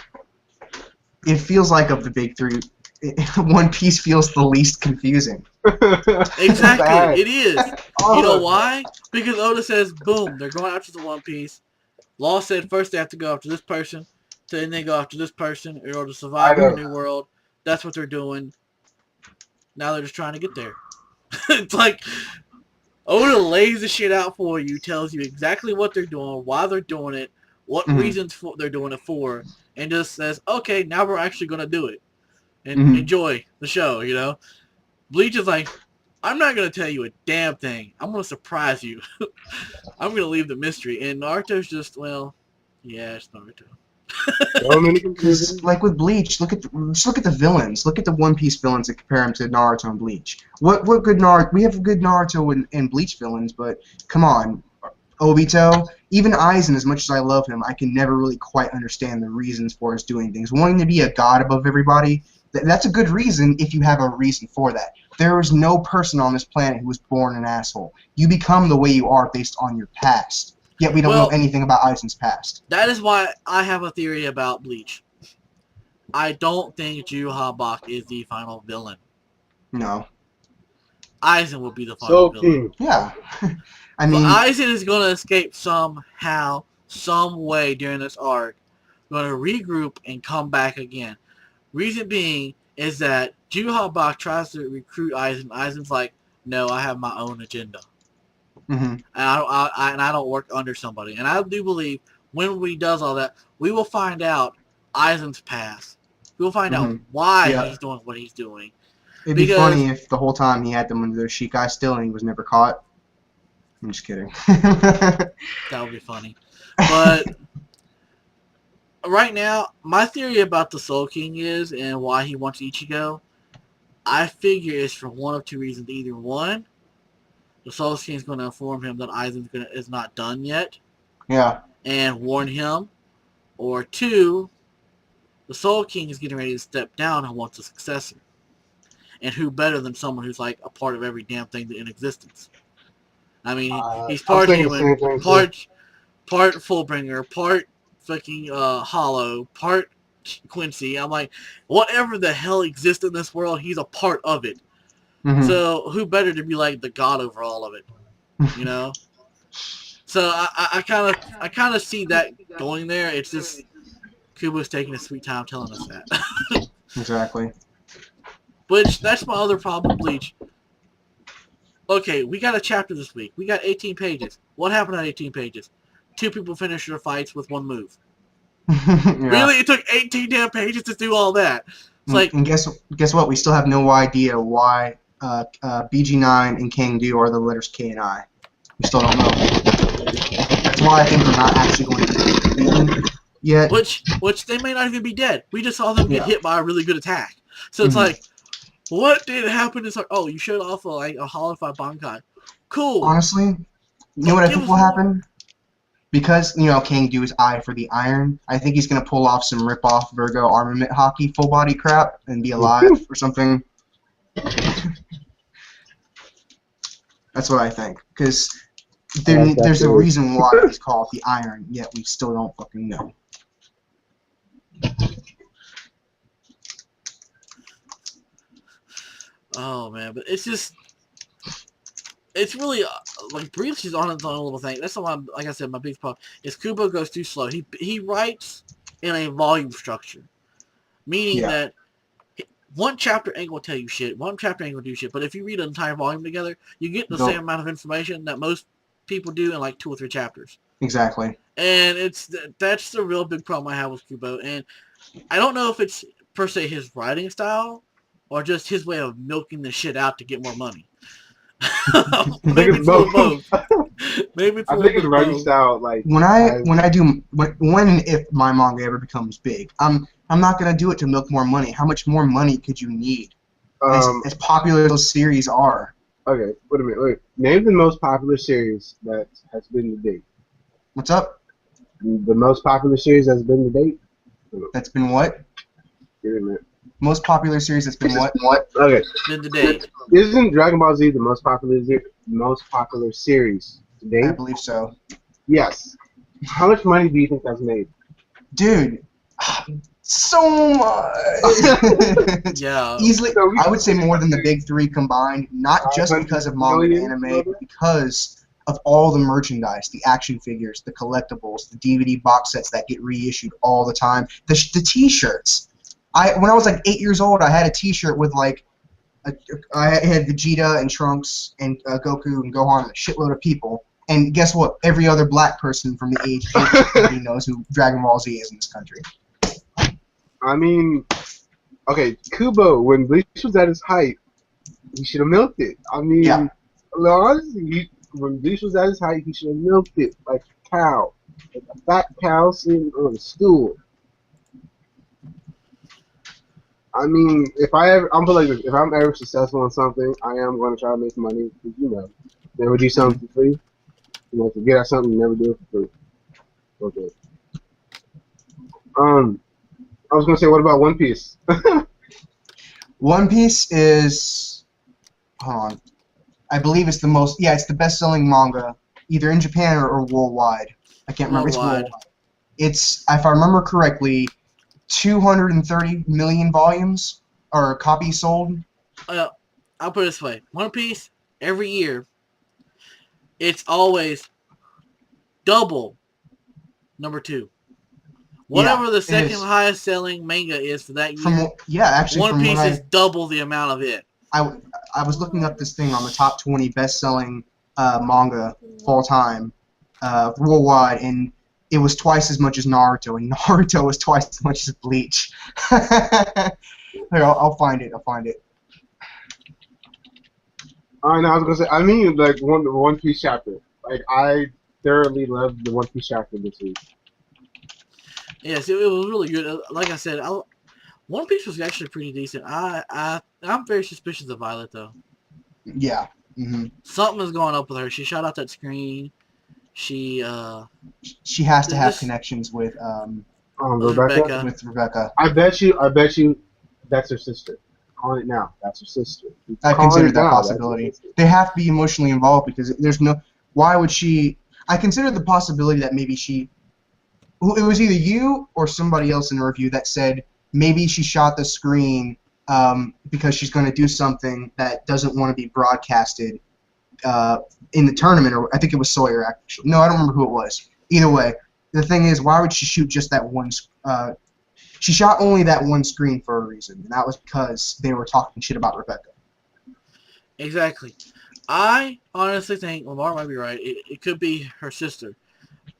Speaker 3: it feels like of the big three, One Piece feels the least confusing.
Speaker 2: Exactly, it is. You know why? Because Oda says, boom, they're going after the One Piece. Law said first they have to go after this person, then they go after this person in order to survive in the new world. That's what they're doing. Now they're just trying to get there. It's like Oda lays the shit out for you, tells you exactly what they're doing, why they're doing it, what reasons they're doing it for, and just says, okay, now we're actually going to do it. And enjoy the show, you know? Bleach is like, I'm not going to tell you a damn thing. I'm going to surprise you. I'm going to leave the mystery. And Naruto's just, well, yeah, it's Naruto.
Speaker 3: Like with Bleach, look at the villains. Look at the One Piece villains and compare them to Naruto and Bleach. What good Naruto? We have good Naruto and Bleach villains, but come on, Obito, even Aizen. As much as I love him, I can never really quite understand the reasons for his doing things. Wanting to be a god above everybody, that's a good reason if you have a reason for that. There is no person on this planet who was born an asshole. You become the way you are based on your past. Yet we don't know anything about Aizen's past.
Speaker 2: That is why I have a theory about Bleach. I don't think Juhabok is the final villain.
Speaker 3: No.
Speaker 2: Aizen will be the final villain.
Speaker 3: Yeah. I mean,
Speaker 2: Aizen is going to escape somehow, some way during this arc. Going to regroup and come back again. Reason being is that Juhabok tries to recruit Aizen. Aizen's like, no, I have my own agenda. And I don't work under somebody. And I do believe when he does all that, we will find out Aizen's past. We will find out why he's doing what he's doing.
Speaker 3: It'd be funny if the whole time he had them under their Shikai still and he was never caught. I'm just kidding.
Speaker 2: That would be funny. But right now, my theory about the Soul King is, and why he wants Ichigo, I figure it's for one of two reasons. Either one, the Soul King is going to inform him that Aizen is not done yet.
Speaker 3: Yeah.
Speaker 2: And warn him. Or two, the Soul King is getting ready to step down and wants a successor. And who better than someone who's like a part of every damn thing in existence? I mean, he's part human, part Fullbringer, part fucking Hollow, part Quincy. I'm like, whatever the hell exists in this world, he's a part of it. So who better to be like the god over all of it, you know? So I kind of see that going there. It's just Kubo's taking a sweet time telling us that.
Speaker 3: Exactly.
Speaker 2: Which that's my other problem with Bleach. Okay, we got a chapter this week. We got 18 pages. What happened on 18 pages? 2 people finished their fights with 1 move. Really? It took 18 damn pages to do all that. It's like,
Speaker 3: and guess what? We still have no idea why BG9 and Kangdu are the letters K and I. We still don't know. That's why I think we're not actually going to beat them yet.
Speaker 2: Which they may not even be dead. We just saw them get hit by a really good attack. So it's like, what did happen? It's like, oh, you showed off a holified Bankai. Cool.
Speaker 3: Honestly, you know what I think will happen? Because, you know, Kangdu is I for the iron, I think he's going to pull off some rip-off Virgo armament hockey full-body crap and be alive or something. That's what I think. Because There's a reason why he's called the Iron, yet we still don't fucking know.
Speaker 2: Oh man, but it's just, it's really like Bleach is on its own little thing. That's why, like I said, my big problem is Kubo goes too slow. He writes in a volume structure, meaning that one chapter ain't gonna tell you shit. One chapter ain't gonna do shit. But if you read an entire volume together, you get the same amount of information that most people do in like 2 or 3 chapters.
Speaker 3: Exactly.
Speaker 2: And that's the real big problem I have with Kubo. And I don't know if it's per se his writing style or just his way of milking the shit out to get more money. Maybe it's both. Maybe it's
Speaker 1: I think it's writing
Speaker 2: both.
Speaker 1: style. Like
Speaker 3: when and if my manga ever becomes big, I'm not gonna do it to milk more money. How much more money could you need? As popular as those series are.
Speaker 1: Okay, wait a minute. Wait. Name the most popular series that has been to date.
Speaker 3: What's up?
Speaker 1: The most popular series that's been to date?
Speaker 3: That's been what?
Speaker 1: Wait a minute.
Speaker 3: Most popular series that's been what?
Speaker 1: Okay.
Speaker 2: Been to date.
Speaker 1: Isn't Dragon Ball Z the most popular series to date?
Speaker 3: I believe so.
Speaker 1: Yes. How much money do you think that's made?
Speaker 3: Dude, so much.
Speaker 2: Yeah.
Speaker 3: Easily, I would say more than the big 3 combined, not just because of manga and anime, but because of all the merchandise, the action figures, the collectibles, the DVD box sets that get reissued all the time, the T-shirts. When I was like 8 years old, I had a T-shirt with like, I had Vegeta and Trunks and Goku and Gohan and a shitload of people. And guess what? Every other black person from the age of 8 knows who Dragon Ball Z is in this country.
Speaker 1: I mean, okay, Kubo, when Bleach was at his height, he should have milked it. I mean, honestly, when Bleach was at his height, he should have milked it like a cow. Like a fat cow sitting on a stool. I mean, if I'm like this, if I'm ever successful in something, I am going to try to make money, because, you know, never do something for free. You know, if you get at something, you never do it for free. Okay. I was going to say, what about One Piece?
Speaker 3: One Piece is, hold on, I believe it's it's the best-selling manga, either in Japan or worldwide. I can't remember. It's worldwide. It's, if I remember correctly, 230 million volumes or copies sold.
Speaker 2: I'll put it this way: One Piece every year, it's always double number 2. Whatever the second highest selling manga is for that year.
Speaker 3: Actually,
Speaker 2: One Piece is double the amount of it.
Speaker 3: I was looking up this thing on the top 20 best-selling manga full time worldwide, and it was twice as much as Naruto, and Naruto was twice as much as Bleach. Here, I'll find it.
Speaker 1: I know. I was gonna say. I mean, like the One Piece chapter. Like I thoroughly loved the One Piece chapter this week.
Speaker 2: Yes, it was really good. Like I said, One Piece was actually pretty decent. I'm very suspicious of Violet though.
Speaker 3: Yeah. Mm-hmm.
Speaker 2: Something is going up with her. She shot out that screen. She
Speaker 3: has to have connections with
Speaker 1: Rebecca.
Speaker 3: With Rebecca.
Speaker 1: I bet you that's her sister. Calling it now. That's her sister.
Speaker 3: I consider that possibility. They have to be emotionally involved because there's no. Why would she? I consider the possibility that maybe she. It was either you or somebody else in a review that said maybe she shot the screen because she's going to do something that doesn't want to be broadcasted in the tournament, or I think it was Sawyer actually. No, I don't remember who it was. Either way, the thing is, why would she shoot just that one? She shot only that one screen for a reason, and that was because they were talking shit about Rebecca.
Speaker 2: Exactly. I honestly think Lamar might be right. It could be her sister,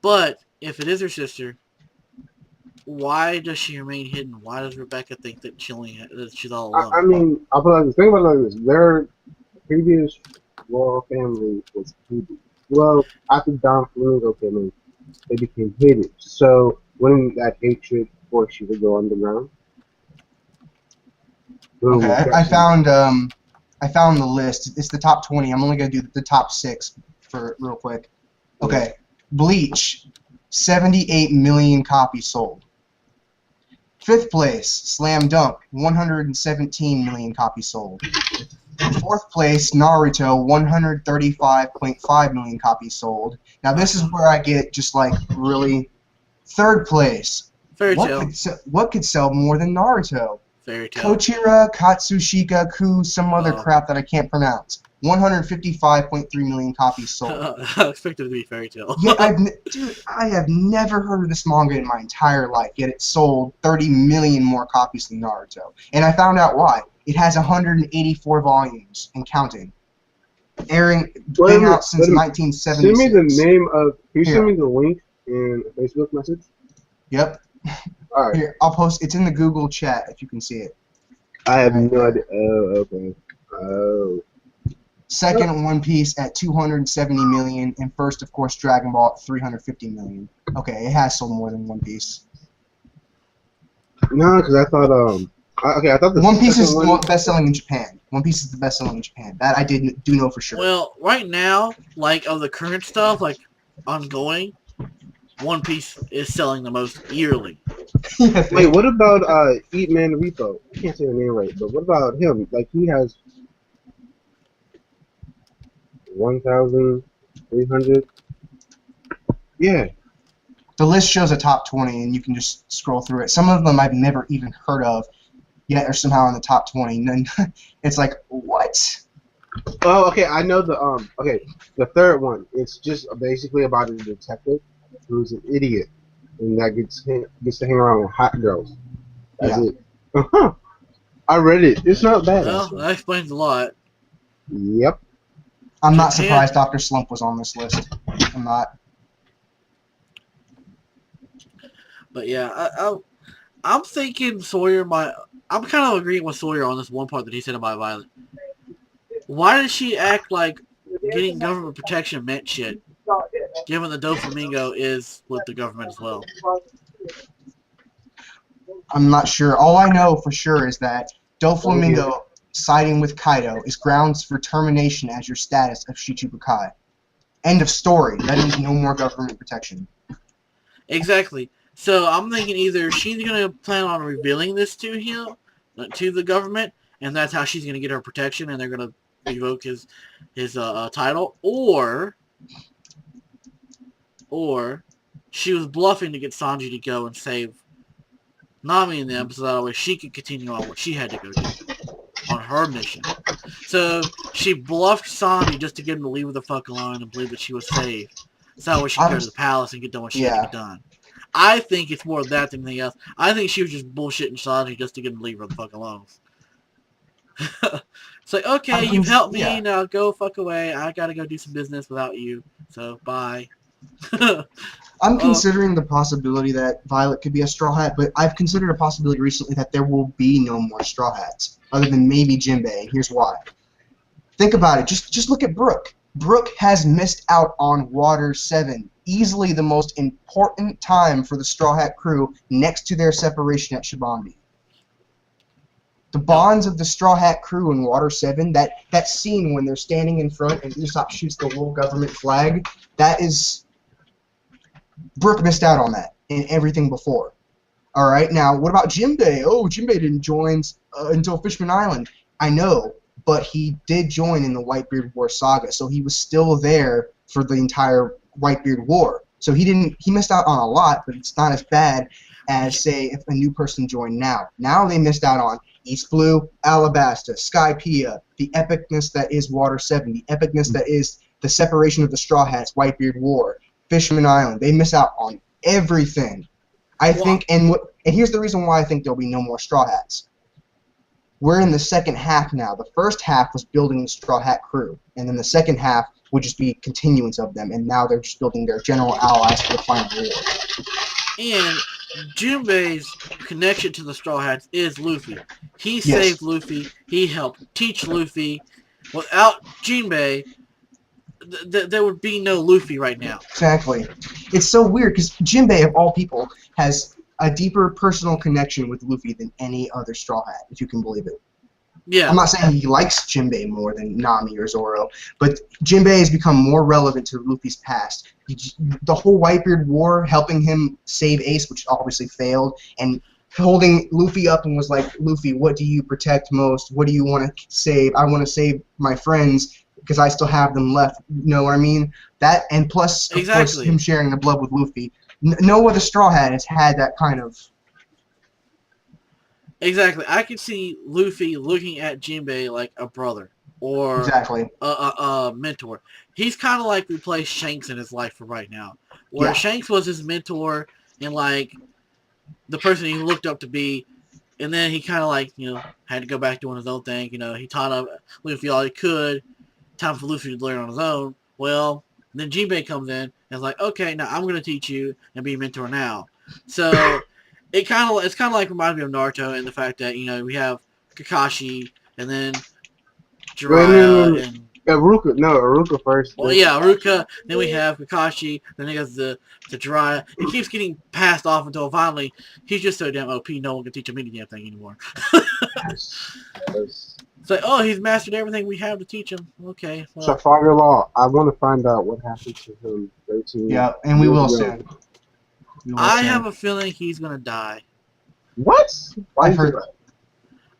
Speaker 2: but if it is her sister, why does she remain hidden? Why does Rebecca think that she's all alone?
Speaker 1: I mean, I'll put it like this. Think about it like this. Their previous royal family was hated. Well, after Don Flamingo came in, they became hated. So wouldn't that hatred force you to go underground?
Speaker 3: Okay, I found the list. It's the top 20. I'm only gonna do the top 6 for real quick. Okay, Bleach, 78 million copies sold. 5th place, Slam Dunk, 117 million copies sold. In 4th place, Naruto, 135.5 million copies sold. Now this is where I get just like really. 3rd place.
Speaker 2: Fairy
Speaker 3: What
Speaker 2: Tail.
Speaker 3: what could sell more than Naruto?
Speaker 2: Fairy Tail.
Speaker 3: Kochira, Katsushika, some other crap that I can't pronounce. 155.3 million copies sold.
Speaker 2: I expected it to be Fairy Tail.
Speaker 3: Yeah, I have never heard of this manga in my entire life, yet it sold 30 million more copies than Naruto. And I found out why. It has 184 volumes and counting. Been out since 1976.
Speaker 1: Send me the name of. Can you send me the link in a Facebook message?
Speaker 3: Yep.
Speaker 1: All right.
Speaker 3: Here, I'll post. It's in the Google chat if you can see it.
Speaker 1: I have no idea. Oh, okay. Oh.
Speaker 3: 2nd, One Piece at 270 million, and 1st, of course, Dragon Ball at 350 million. Okay, it has sold more than One Piece.
Speaker 1: No, because I thought I thought the
Speaker 3: One Piece is the best selling in Japan. One Piece is the best selling in Japan. That I do know for sure.
Speaker 2: Well, right now, like of the current stuff, like ongoing, One Piece is selling the most yearly.
Speaker 1: Wait, what about Eat Man Repo? I can't say the name right, but what about him? Like he has 1,300. Yeah.
Speaker 3: The list shows a top 20, and you can just scroll through it. Some of them I've never even heard of, yet are somehow in the top 20. And then it's like, what?
Speaker 1: Oh, okay. I know the Okay, the 3rd one. It's just basically about a detective who's an idiot, and that gets to hang around with hot girls. That's it. I read it. It's not bad.
Speaker 2: Well, that explains a lot.
Speaker 1: Yep.
Speaker 3: I'm not surprised Dr. Slump was on this list. I'm not.
Speaker 2: But yeah, I'm thinking Sawyer might. I'm kind of agreeing with Sawyer on this one part that he said about Violet. Why did she act like getting government protection meant shit, given the Doflamingo is with the government as well?
Speaker 3: I'm not sure. All I know for sure is that Doflamingo siding with Kaido is grounds for termination as your status of Shichibukai. End of story. That means no more government protection.
Speaker 2: Exactly. So I'm thinking either she's gonna plan on revealing this to him, to the government, and that's how she's gonna get her protection, and they're gonna revoke his title, or she was bluffing to get Sanji to go and save Nami and them, so that way she could continue on what she had to go do on her mission. So she bluffed Sanji just to get him to leave her the fuck alone and believe that she was saved, so that way she could go to the palace and get done what she had to get done. I think it's more of that than anything else. I think she was just bullshitting Sanji just to get him to leave her the fuck alone. It's like, okay, you've helped me, now go fuck away. I gotta go do some business without you, so bye.
Speaker 3: I'm considering the possibility that Violet could be a Straw Hat, but I've considered a possibility recently that there will be no more Straw Hats, other than maybe Jinbei, and here's why. Think about it. Just look at Brook. Brook has missed out on Water 7, easily the most important time for the Straw Hat crew next to their separation at Shibambi. The bonds of the Straw Hat crew in Water 7, that scene when they're standing in front and Usopp shoots the little government flag, that is... Brook missed out on that in everything before. Alright, now, what about Jinbei? Oh, Jinbei didn't join until Fishman Island. I know, but he did join in the Whitebeard War saga, so he was still there for the entire Whitebeard War. So he missed out on a lot, but it's not as bad as, say, if a new person joined now. Now they missed out on East Blue, Alabasta, Skypiea, the epicness that is Water 7, the epicness that is the separation of the Straw Hats, Whitebeard War, Fishman Island. They miss out on everything. I think, and here's the reason why I think there'll be no more Straw Hats. We're in the second half now. The first half was building the Straw Hat crew, and then the second half would just be continuance of them, and now they're just building their general allies for the final war.
Speaker 2: And Jinbei's connection to the Straw Hats is Luffy. He saved Luffy. He helped teach Luffy. Without Jinbei, there would be no Luffy right now.
Speaker 3: Exactly. It's so weird because Jinbei, of all people, has a deeper personal connection with Luffy than any other Straw Hat, if you can believe it.
Speaker 2: Yeah.
Speaker 3: I'm not saying he likes Jinbei more than Nami or Zoro, but Jinbei has become more relevant to Luffy's past. The whole Whitebeard War, helping him save Ace, which obviously failed, and holding Luffy up and was like, Luffy, what do you protect most? What do you want to save? I want to save my friends because I still have them left. You know what I mean? That, and plus, of course, him sharing the blood with Luffy. No other Straw Hat has had that kind of...
Speaker 2: Exactly. I could see Luffy looking at Jinbei like a brother or
Speaker 3: Exactly.
Speaker 2: a mentor. He's kind of like replaced Shanks in his life for right now, where Shanks was his mentor and like the person he looked up to be, and then he kind of like had to go back doing his own thing. He taught up Luffy all he could. Time for Luffy to learn on his own. Well, then Jinbei comes in and is like, okay, now I'm going to teach you and be a mentor now. So it's kind of like reminds me of Naruto and the fact that we have Kakashi and then Jiraiya and
Speaker 1: Iruka first.
Speaker 2: well, yeah, Iruka. Then we have Kakashi. Then he goes to Jiraiya. It keeps getting passed off until finally he's just so damn OP. No one can teach him any damn thing anymore.
Speaker 1: Yes.
Speaker 2: It's like, oh, he's mastered everything we have to teach him. Okay. Well.
Speaker 1: Trafalgar Law. I want to find out what happened to him 13
Speaker 3: Yeah, and we will soon.
Speaker 2: I have a feeling he's gonna die.
Speaker 1: What?
Speaker 3: I've heard that.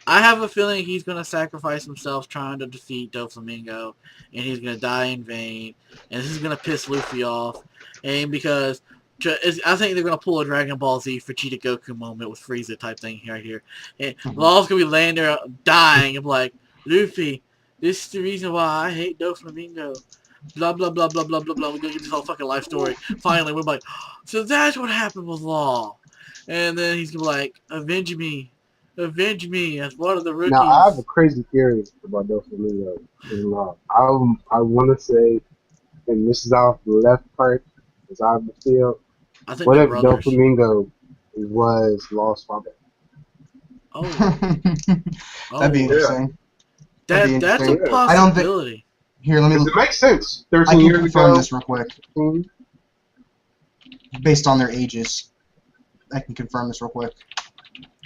Speaker 2: I have a feeling he's gonna sacrifice himself trying to defeat Doflamingo, and he's gonna die in vain, and this is gonna piss Luffy off, and because I think they're gonna pull a Dragon Ball Z Vegeta Goku moment with Frieza type thing right here, and Law's gonna be laying there dying and be like, Luffy, this is the reason why I hate Doflamingo. Blah blah blah blah blah blah blah. We're gonna get this whole fucking life story. Finally, we're like, so that's what happened with Law, and then he's gonna be like, avenge me as one of the rookies.
Speaker 1: Now I have a crazy theory about Doflamingo in Law. I want to say, and this is off the left part, as I feel.
Speaker 2: I think
Speaker 1: what if Doflamingo was Law's father?
Speaker 2: Oh,
Speaker 3: that'd be interesting.
Speaker 2: That's a possibility.
Speaker 3: I don't think. Here, let me.
Speaker 1: It makes sense. 13
Speaker 3: I can
Speaker 1: years
Speaker 3: confirm
Speaker 1: ago.
Speaker 3: this real quick. Based on their ages, I can confirm this real quick.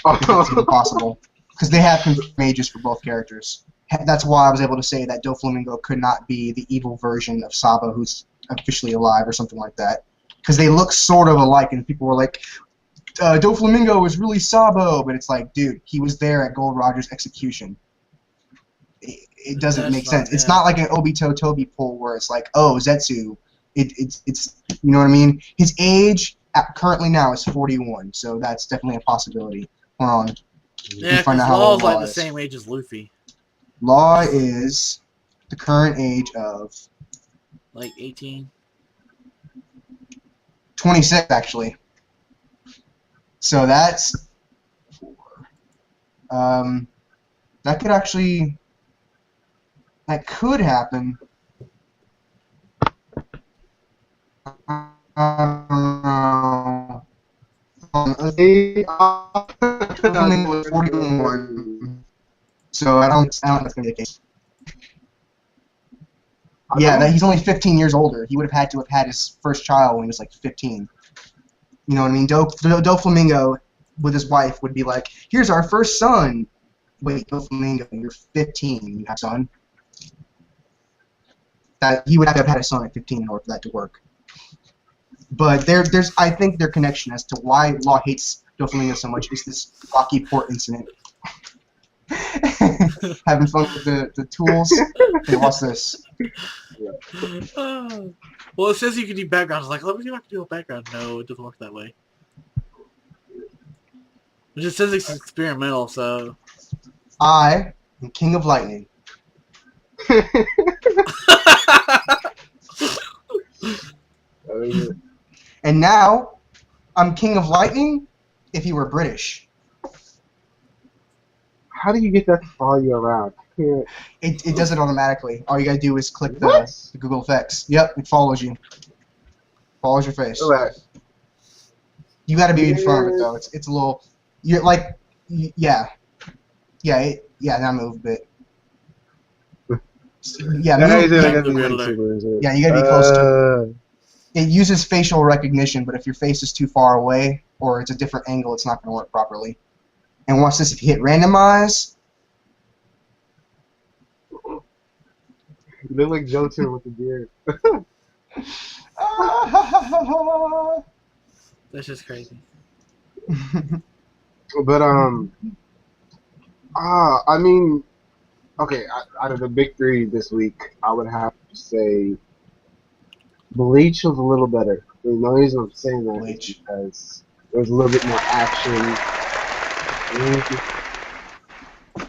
Speaker 3: If it's even possible, because they have confirmed ages for both characters. That's why I was able to say that Doflamingo could not be the evil version of Sabo, who's officially alive, or something like that. Because they look sort of alike, and people were like, Doflamingo is really Sabo, but it's like, dude, he was there at Gold Roger's execution. It doesn't make sense. Yeah. It's not like an Obito Toby pull where it's like, oh, Zetsu. It's you know what I mean? His age currently now is 41, so that's definitely a possibility. Hold on.
Speaker 2: Yeah, because Law's like the same age as Luffy.
Speaker 3: Law is the current age of...
Speaker 2: like 18?
Speaker 3: 26, actually. So that's... that could actually... That could happen. Was 41. So I don't think that's gonna be the case. Yeah, he's only 15 years older. He would have had to have had his first child when he was like 15. You know what I mean? Doflamingo with his wife would be like, "Here's our first son." Wait, Doflamingo, you're 15. You have a son. That he would have to have had a son at 15 in order for that to work. But there's I think their connection as to why Law hates Doflamingo so much is this Rocky Port incident. Having fun with the tools. Hey, what's this?
Speaker 2: Well, it says you can do backgrounds. I was like, let me see if I can do a background. No, it doesn't work that way. It just says it's experimental, so...
Speaker 3: I am King of Lightning. And now, I'm King of Lightning if you were British.
Speaker 1: How do you get that to follow you around?
Speaker 3: It does it automatically. All you gotta do is click the Google Effects. Yep, it follows you. Follows your face.
Speaker 1: Right.
Speaker 3: You gotta be in front of it though. It's a little. You're like, yeah. Now move a bit. Yeah, move. Yeah, you gotta be close to it. It uses facial recognition, but if your face is too far away or it's a different angle, it's not gonna work properly. And watch this, if you hit randomize.
Speaker 1: You look like Jotun with the beard.
Speaker 2: That's just crazy.
Speaker 1: But I mean, okay, out of the big three this week, I would have to say Bleach was a little better. The only reason I'm saying that is
Speaker 3: Bleach.
Speaker 1: because there was a little bit more action.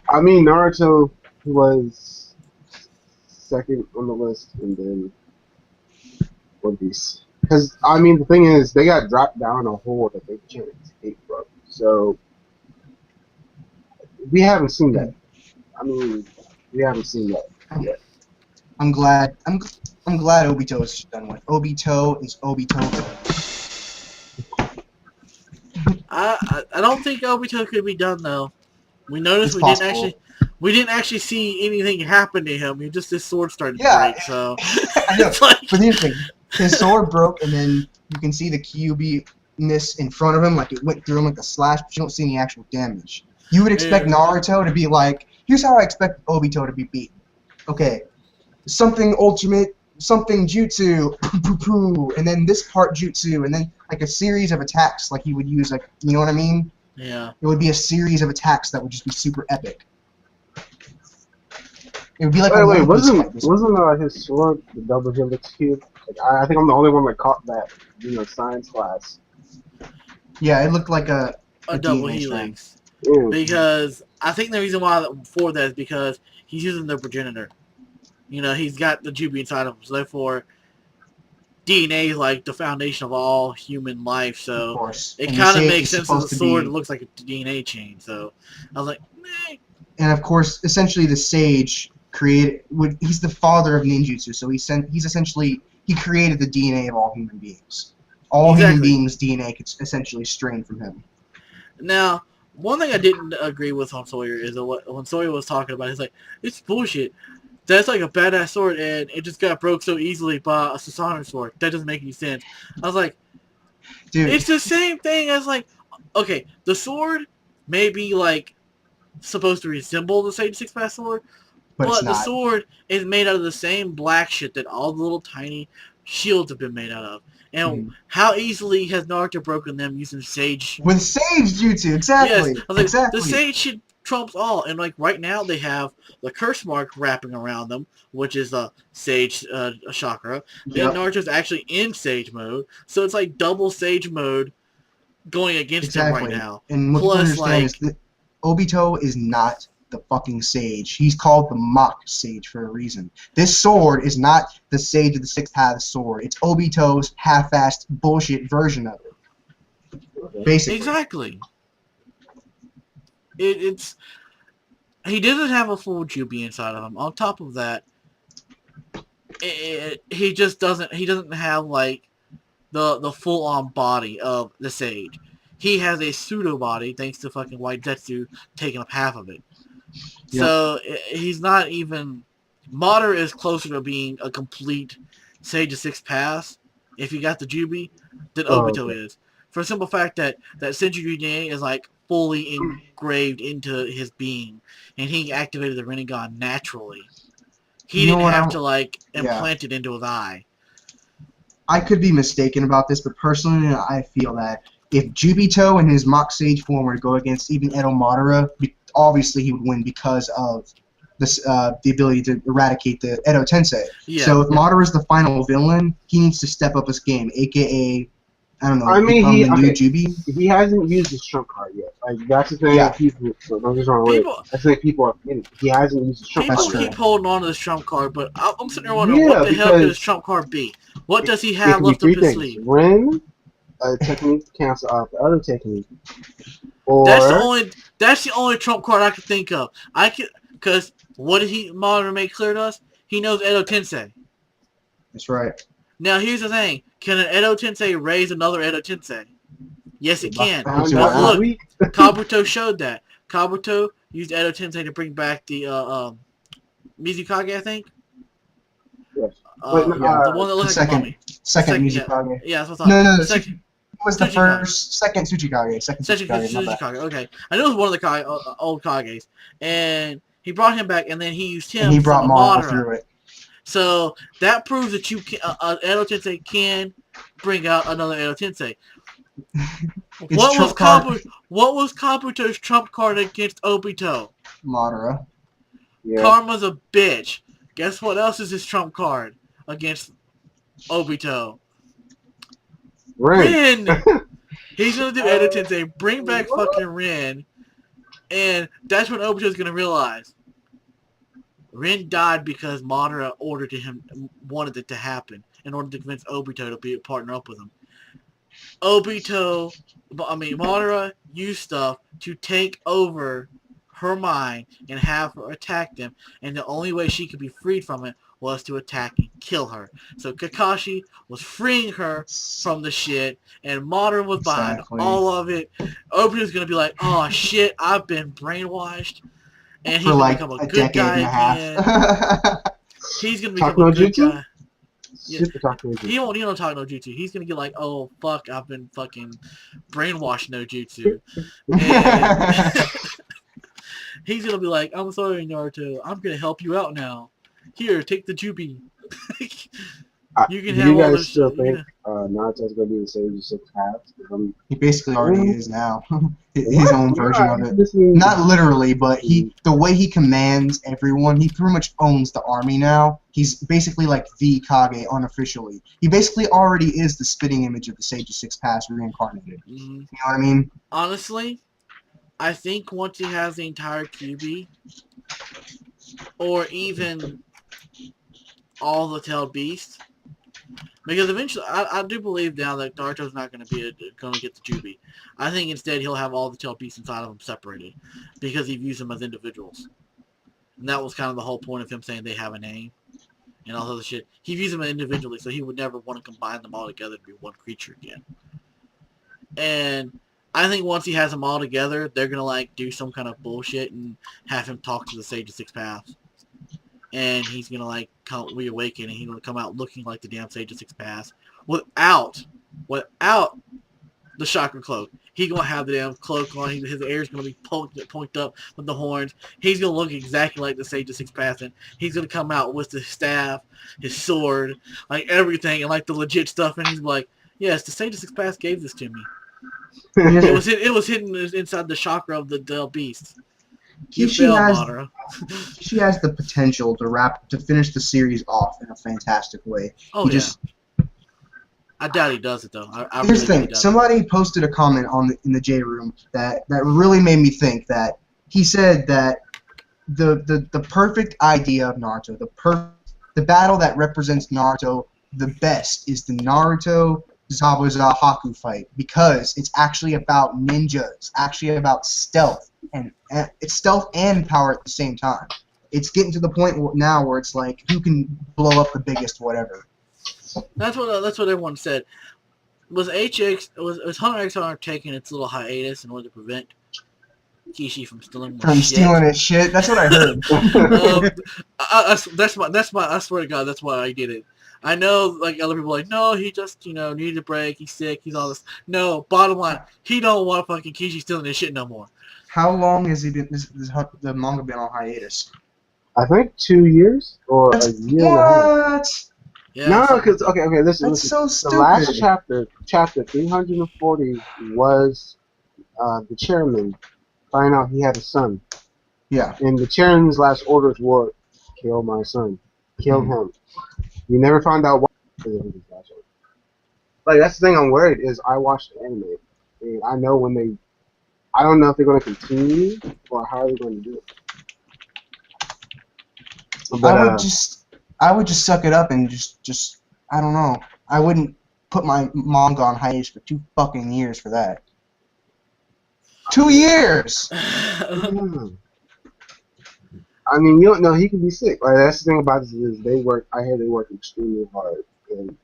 Speaker 1: I mean, Naruto was second on the list, and then One Piece. Because, I mean, the thing is, they got dropped down a hole that they can't escape from. So, we haven't seen that. I mean, we haven't seen that yet.
Speaker 3: I'm glad. I'm glad Obito is done with. Obito is Obito.
Speaker 2: I don't think Obito could be done though. We noticed
Speaker 3: It's possible.
Speaker 2: we didn't actually see anything happen to him. He just his sword started to
Speaker 3: Yeah.
Speaker 2: break. So
Speaker 3: I know.
Speaker 2: it's like,
Speaker 3: But here's the thing: his sword broke, and then you can see the QB-ness in front of him, like it went through him like a slash, but you don't see any actual damage. You would expect
Speaker 2: Yeah.
Speaker 3: Naruto to be like, here's how I expect Obito to be beaten. Okay, something ultimate, something jutsu, poo, and then this part jutsu, and then like a series of attacks, like he would use, like, you know what I mean?
Speaker 2: yeah.
Speaker 3: It would be a series of attacks that would just be super epic. It would be like a
Speaker 1: Wait,
Speaker 3: One Piece fight.
Speaker 1: wasn't his sword the double helix cube? Like, I think I'm the only one that caught that, science class.
Speaker 3: Yeah, it looked like a
Speaker 2: Double
Speaker 3: DNA strand.
Speaker 2: helix.
Speaker 1: Yeah.
Speaker 2: Because I think the reason why for that is because he's using the progenitor. You know, he's got the Jubi inside of him, so therefore DNA is like the foundation of all human life.
Speaker 3: Of
Speaker 2: So
Speaker 3: course.
Speaker 2: it
Speaker 3: And
Speaker 2: kind of
Speaker 3: Sage
Speaker 2: makes
Speaker 3: is
Speaker 2: sense that the
Speaker 3: supposed to
Speaker 2: sword
Speaker 3: be-
Speaker 2: looks like a DNA chain. So I was like, meh.
Speaker 3: And of course, essentially, the Sage he's the father of ninjutsu, so he's essentially, he created the DNA of all human beings. All human
Speaker 2: Exactly.
Speaker 3: beings' DNA could essentially strain from him.
Speaker 2: Now, one thing I didn't agree with on Sawyer is that when Sawyer was talking about it, he's like, it's bullshit. That's like a badass sword, and it just got broke so easily by a Susanoo sword. That doesn't make any sense. I was like,
Speaker 3: Dude,
Speaker 2: it's the same thing as like, okay, the sword may be like supposed to resemble the Sage Six Pass sword,
Speaker 3: but it's
Speaker 2: but the
Speaker 3: not.
Speaker 2: sword is made out of the same black shit that all the little tiny shields have been made out of. And how easily has Naruto broken them using Sage?
Speaker 3: With Sage Jutsu,
Speaker 2: Yes,
Speaker 3: exactly.
Speaker 2: I was like,
Speaker 3: Exactly.
Speaker 2: the Sage shit trumps all. And like right now they have the curse mark wrapping around them, which is the Sage chakra. Then
Speaker 3: Yep.
Speaker 2: Naruto's actually in Sage mode, so it's like double Sage mode going against him right
Speaker 3: Exactly.
Speaker 2: now.
Speaker 3: And what you
Speaker 2: Plus,
Speaker 3: understand
Speaker 2: like,
Speaker 3: is that Obito is not the fucking Sage. He's called the Mock Sage for a reason. This sword is not the Sage of the Sixth Path sword. It's Obito's half-assed bullshit version of it. Basically.
Speaker 2: exactly. It's he doesn't have a full Jubi inside of him. On top of that, he just doesn't. He doesn't have like the full on body of the Sage. He has a pseudo body thanks to fucking White Zetsu taking up half of it.
Speaker 3: Yep.
Speaker 2: So he's not even. Mater is closer to being a complete Sage of Six Paths if you got the Jubi than Obito is. For the simple fact that Senju DNA is like fully engraved into his being, and he activated the Rinnegan naturally. He didn't have to like implant it into his eye.
Speaker 3: I could be mistaken about this, but personally, I feel that if Jubito and his Mock Sage form were to go against even Edo Madara, obviously he would win because of this, the ability to eradicate the Edo Tensei.
Speaker 2: Yeah.
Speaker 3: So if Madara is the final villain, he needs to step up his game, aka, I don't know,
Speaker 1: I mean,
Speaker 3: become the new Jubi.
Speaker 1: He hasn't used his trump card yet. Like, that's the thing.
Speaker 3: Yeah.
Speaker 1: People, so don't get me wrong. That's the thing people are forgetting. He hasn't used his trump
Speaker 2: People
Speaker 1: card.
Speaker 2: keep holding on to this trump card, but I'm sitting there wondering, what the hell could his trump card be? What does he have left up his sleeve?
Speaker 1: Rin, a technique to cancel out the other technique. Or
Speaker 2: that's the only trump card I can think of. Because what did Madara make clear to us? He knows Edo Tensei.
Speaker 3: That's right.
Speaker 2: Now here's the thing: can an Edo Tensei raise another Edo Tensei? Yes, it can. But look, Kabuto showed that. Kabuto used Edo Tensei to bring back the Mizukage, I think.
Speaker 1: Yes.
Speaker 2: The one that looks like a mummy.
Speaker 3: Second Mizukage.
Speaker 2: Yeah, that's what I thought.
Speaker 3: No,
Speaker 2: second.
Speaker 3: It was the second Tsuchikage. Second
Speaker 2: Tsuchikage. Okay, I know it was one of the old Kages, and he brought him back, and then he used him.
Speaker 3: And he brought Madara through it.
Speaker 2: So that proves that you can, Edo Tensei can bring out another Edo Tensei.
Speaker 3: It's trump card.
Speaker 2: What was Kabuto's trump card against Obito?
Speaker 3: Madara.
Speaker 1: Yeah.
Speaker 2: Karma's a bitch. Guess what else is his trump card against Obito?
Speaker 1: Rin.
Speaker 2: Rin! He's gonna do Edo say, bring back fucking Rin. And that's when Obito's gonna realize Rin died because Madara wanted it to happen in order to convince Obito to partner up with him. Madara used stuff to take over her mind and have her attack them, and the only way she could be freed from it was to attack and kill her. So Kakashi was freeing her from the shit, and Madara was behind all of it. Obito's gonna be like, oh shit, I've been brainwashed, and he's gonna become a good guy again. He's gonna become a good guy. Yeah. He don't talk no jutsu. He's gonna get like, oh fuck, I've been fucking brainwashed no jutsu. And he's gonna be like, I'm sorry, Naruto. I'm gonna help you out now. Here, take the Jubi. You can
Speaker 1: do
Speaker 2: have
Speaker 1: you
Speaker 2: all
Speaker 1: guys
Speaker 2: this.
Speaker 1: still think Naruto's gonna be the Sage of Six Paths?
Speaker 3: He basically already is now. His own version of it. Not literally, but the way he commands everyone, he pretty much owns the army now. He's basically like the Kage unofficially. He basically already is the spitting image of the Sage of Six Paths reincarnated. You know what I mean?
Speaker 2: Honestly, I think once he has the entire QB, or even all the tailed beasts, because eventually, I do believe now that Naruto's not going to get the Jubi. I think instead he'll have all the tailed beasts inside of him separated, because he views them as individuals. And that was kind of the whole point of him saying they have a name and all this other shit. He views them individually, so he would never want to combine them all together to be one creature again. And I think once he has them all together, they're going to like do some kind of bullshit and have him talk to the Sage of Six Paths. And he's going to like reawaken, and he's going to come out looking like the damn Sage of Six Paths without the chakra cloak. He's going to have the damn cloak on. His hair's going to be poked up with the horns. He's going to look exactly like the Sage of Six Paths, and he's going to come out with the staff, his sword, like everything, and like the legit stuff, and he's like, yes, the Sage of Six Paths gave this to me. It was hidden inside the chakra of the Del Beast.
Speaker 3: She has the potential to finish the series off in a fantastic way.
Speaker 2: I doubt he does it though.
Speaker 3: Here's the thing: somebody posted a comment in the J room that really made me think. That he said that the perfect idea of Naruto, the battle that represents Naruto the best is the Naruto Zabuza Haku fight, because it's actually about ninjas, actually about stealth, and it's stealth and power at the same time. It's getting to the point now where it's like, who can blow up the biggest whatever.
Speaker 2: That's what everyone said. Was Hunter x Hunter taking its little hiatus in order to prevent Kishi from stealing more shit?
Speaker 3: Stealing his shit? That's what I heard.
Speaker 2: I swear to God, that's why I did it. I know, like, other people are like, no, he just, needed a break, he's sick, he's all this. No, bottom line, he don't want fucking Kishi stealing his shit no more.
Speaker 3: How long has he been, the manga been on hiatus?
Speaker 1: I think 2 years, or a year and a half.
Speaker 2: Yeah,
Speaker 1: no, because, okay, listen.
Speaker 3: So stupid.
Speaker 1: The last chapter 340, was the chairman finding out he had a son.
Speaker 3: Yeah.
Speaker 1: And the chairman's last orders were, kill my son. Kill him. We never found out why. Like, that's the thing I'm worried is I watched the anime, and I know I don't know if they're going to continue or how they're going to do it. But,
Speaker 3: I would just suck it up and just I don't know. I wouldn't put my manga on hiatus for 2 fucking years for that. 2 years.
Speaker 1: I mean, you don't know, he can be sick. Like, that's the thing about this is I hear they work extremely hard, and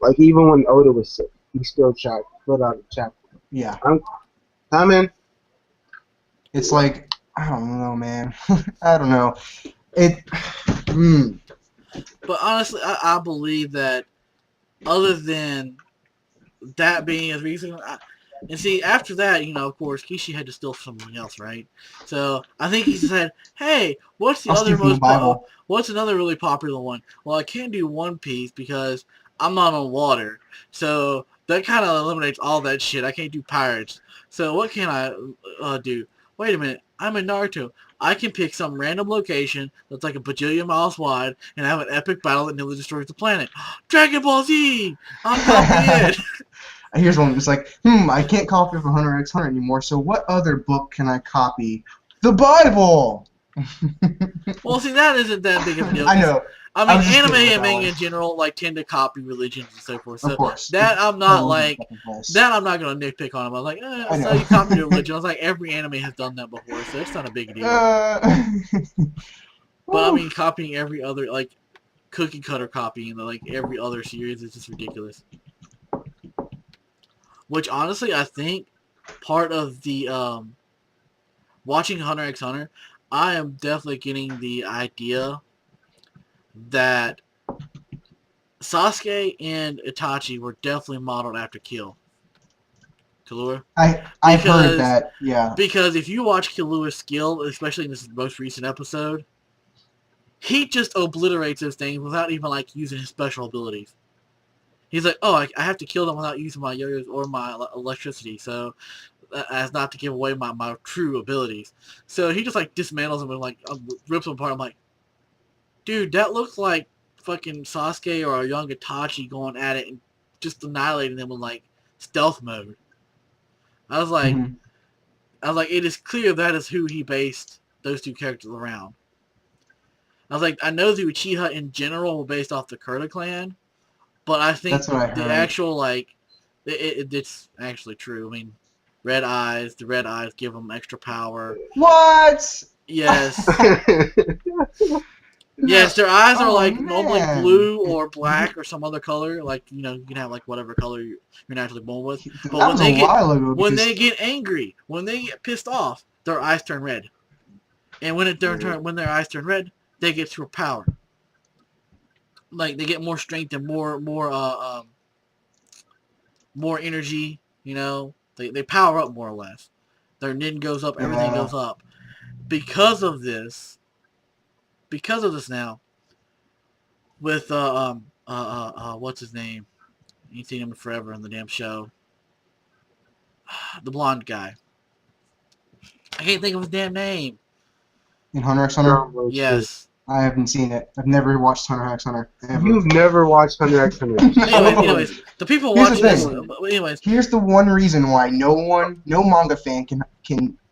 Speaker 1: like even when Oda was sick, he still put out a chapter.
Speaker 3: Yeah.
Speaker 1: I'm in.
Speaker 3: It's like, I don't know, man. I don't know.
Speaker 2: But honestly, I believe that other than that being his reason, and see, after that, of course, Kishi had to steal something else, right? So I think he said, hey, what's another really popular one? Well, I can't do One Piece because I'm not on water. So that kind of eliminates all that shit. I can't do pirates. So what can I do? Wait a minute. I'm in Naruto. I can pick some random location that's like a bajillion miles wide and have an epic battle that nearly destroys the planet. Dragon Ball Z! I'll copy it!
Speaker 3: Here's one. It's like, I can't copy from Hunter x Hunter anymore, so what other book can I copy? The Bible!
Speaker 2: Well, see, that isn't that big of a deal.
Speaker 3: I know.
Speaker 2: I
Speaker 3: I
Speaker 2: mean,
Speaker 3: was just
Speaker 2: anime
Speaker 3: kidding with
Speaker 2: and
Speaker 3: that
Speaker 2: manga
Speaker 3: one.
Speaker 2: in general like tend to copy religions and so forth. So
Speaker 3: Of course.
Speaker 2: that I'm not
Speaker 3: Totally
Speaker 2: like
Speaker 3: second place.
Speaker 2: that. I'm not gonna nitpick on them. I'm like,
Speaker 3: I
Speaker 2: so
Speaker 3: know.
Speaker 2: you copied a religion. I was like, every anime has done that before, so it's not a big deal. But I mean, copying every other like cookie cutter copying like every other series is just ridiculous. Which honestly, I think part of the watching Hunter x Hunter, I am definitely getting the idea that Sasuke and Itachi were definitely modeled after Killua.
Speaker 3: I've heard that, yeah.
Speaker 2: Because if you watch Killua's skill, especially in this most recent episode, he just obliterates those things without even like using his special abilities. He's like, oh, I have to kill them without using my yo-yos or my electricity, so as not to give away my true abilities. So he just like dismantles them and like rips them apart. I'm like, dude, that looks like fucking Sasuke or a young Itachi going at it and just annihilating them in like stealth mode. I was like, it is clear that is who he based those two characters around. I was like, I know the Uchiha in general were based off the Kurta clan, but I think the actual like, it's actually true. I mean, the red eyes give them extra power.
Speaker 3: What?
Speaker 2: Yes. Yes, their eyes are like normally blue or black or some other color. Like, you know, you can have like whatever color you're naturally born with. But when they get angry, when they get pissed off, their eyes turn red. And when their eyes turn red, they get super power. Like they get more strength and more energy. You know, they power up more or less. Their nin goes up, everything goes up. Because of this now, with what's his name? You've seen him forever in the damn show. The blonde guy. I can't think of his damn name.
Speaker 3: In Hunter x Hunter?
Speaker 2: Yes.
Speaker 3: I haven't seen it. I've never watched Hunter x Hunter. Ever.
Speaker 1: You've never watched Hunter x Hunter.
Speaker 2: anyways, the people watching this. Anyways,
Speaker 3: here's the one reason why no manga fan can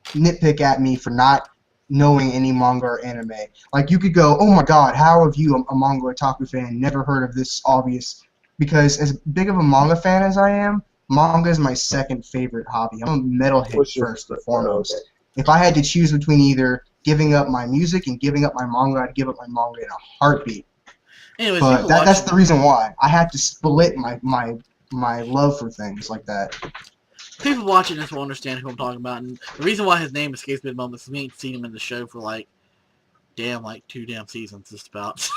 Speaker 3: nitpick at me for not knowing any manga or anime. Like, you could go, oh my god, how have you, a manga otaku fan, never heard of this obvious? Because as big of a manga fan as I am, manga is my second favorite hobby. I'm a metalhead first and foremost. Okay. If I had to choose between either giving up my music and giving up my manga, I'd give up my manga in a heartbeat.
Speaker 2: Anyways,
Speaker 3: but that's the reason why. I had to split my love for things like that.
Speaker 2: People watching this will understand who I'm talking about, and the reason why his name escapes me at the moment is we ain't seen him in the show for like 2 damn seasons just about.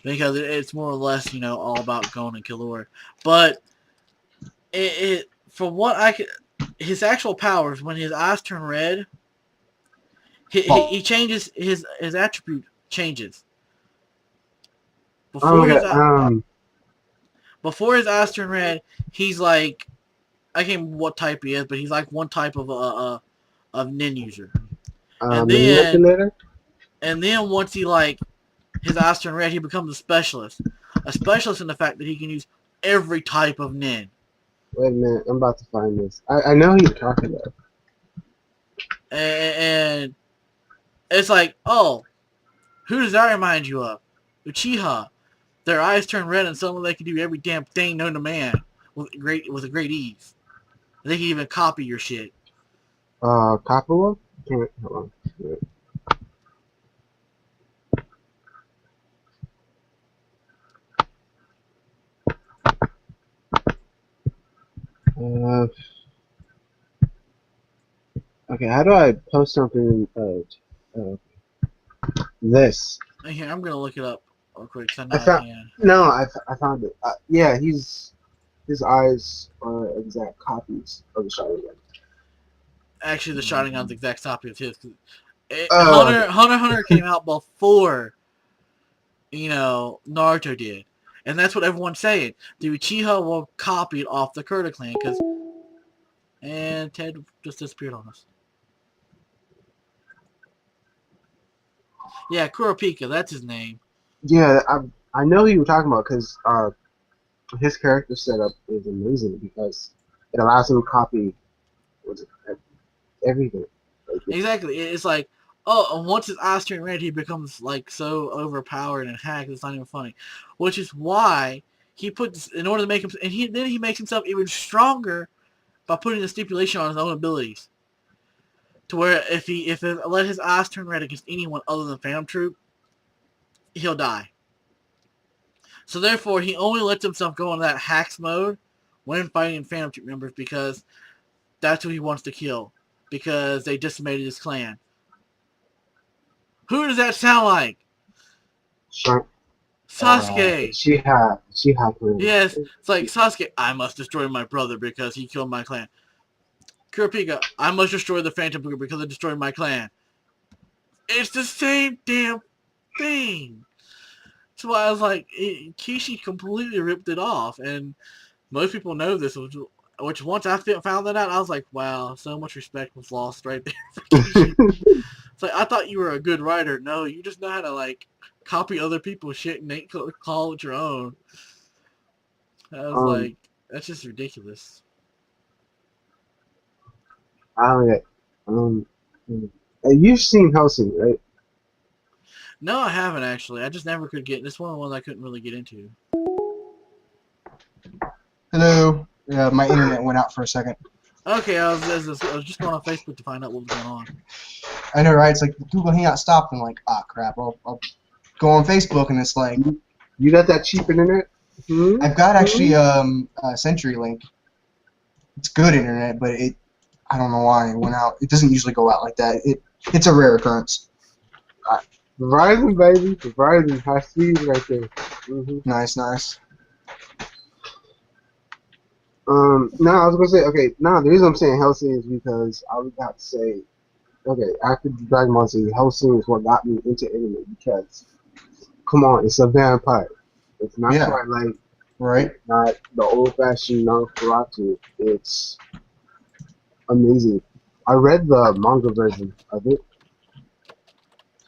Speaker 2: Because it's more or less, you know, all about Gon and Killua. But from what I could, his actual powers, when his eyes turn red, he changes, his attribute changes. Before his eyes turn red, he's like, I can't remember what type he is, but he's like one type of nin user. And then once he like his eyes turn red, he becomes a specialist. A specialist in the fact that he can use every type of nin.
Speaker 1: Wait a minute, I'm about to find this. I know who you're talking about.
Speaker 2: And it's like, oh, who does that remind you of? Uchiha. Their eyes turn red and suddenly they can do every damn thing known to man with a great ease. They can even copy your shit.
Speaker 1: Coppola? Hold on. Okay, how do I post something this?
Speaker 2: Here, I'm gonna look it up real quick. I
Speaker 1: found it. Yeah, his eyes are exact copies of the Sharingan.
Speaker 2: Actually, the Sharingan's the exact copy of his. Hunter came out before, you know, Naruto did. And that's what everyone's saying. The Uchiha were copied off the Kurta clan, and Ted just disappeared on us. Yeah, Kurapika, that's his name.
Speaker 1: Yeah, I know who you were talking about because his character setup is amazing because it allows him to copy everything.
Speaker 2: Exactly. It's like, oh, once his eyes turn red, he becomes like so overpowered and hacked. It's not even funny. Which is why he puts, in order to make him, and then he makes himself even stronger by putting a stipulation on his own abilities. To where if it let his eyes turn red against anyone other than Phantom Troop, he'll die. So therefore, he only lets himself go into that hacks mode when fighting Phantom Troop members because that's who he wants to kill. Because they decimated his clan. Who does that sound like?
Speaker 1: Sure.
Speaker 2: Sasuke.
Speaker 1: Uchiha.
Speaker 2: Yes, it's like Sasuke. I must destroy my brother because he killed my clan. Kurapika. I must destroy the Phantom Troop because I destroyed my clan. It's the same damn thing. That's why I was like, Kishi completely ripped it off, and most people know this. Which once I found that out, I was like, wow, so much respect was lost right there for Kishi. It's like, I thought you were a good writer. No, you just know how to, like, copy other people's shit and call it your own. I was like, that's just ridiculous.
Speaker 1: You've seen Hellsing, right?
Speaker 2: No, I haven't, actually. I just never could get... This one of the ones I couldn't really get into.
Speaker 3: Hello. Yeah, my internet went out for a second.
Speaker 2: Okay, I was just going on Facebook to find out what was going on.
Speaker 3: I know, right? It's like Google Hangout stopped. I'm like, ah, crap. I'll go on Facebook, and it's like...
Speaker 1: You got that cheap internet? Mm-hmm.
Speaker 3: I've got actually a CenturyLink. It's good internet, but I don't know why it went out. It doesn't usually go out like that. It's a rare occurrence.
Speaker 1: Verizon, baby. Verizon high speed right there. Mm-hmm.
Speaker 3: Nice, nice.
Speaker 1: No, I was gonna say, okay, no, the reason I'm saying Hellsing is because I would have to say, okay, after Dragon Ball Z, Hellsing is what got me into anime because, come on, it's a vampire. It's not Twilight.
Speaker 3: Right.
Speaker 1: It's not the old-fashioned non-karate. It's amazing. I read the manga version of it.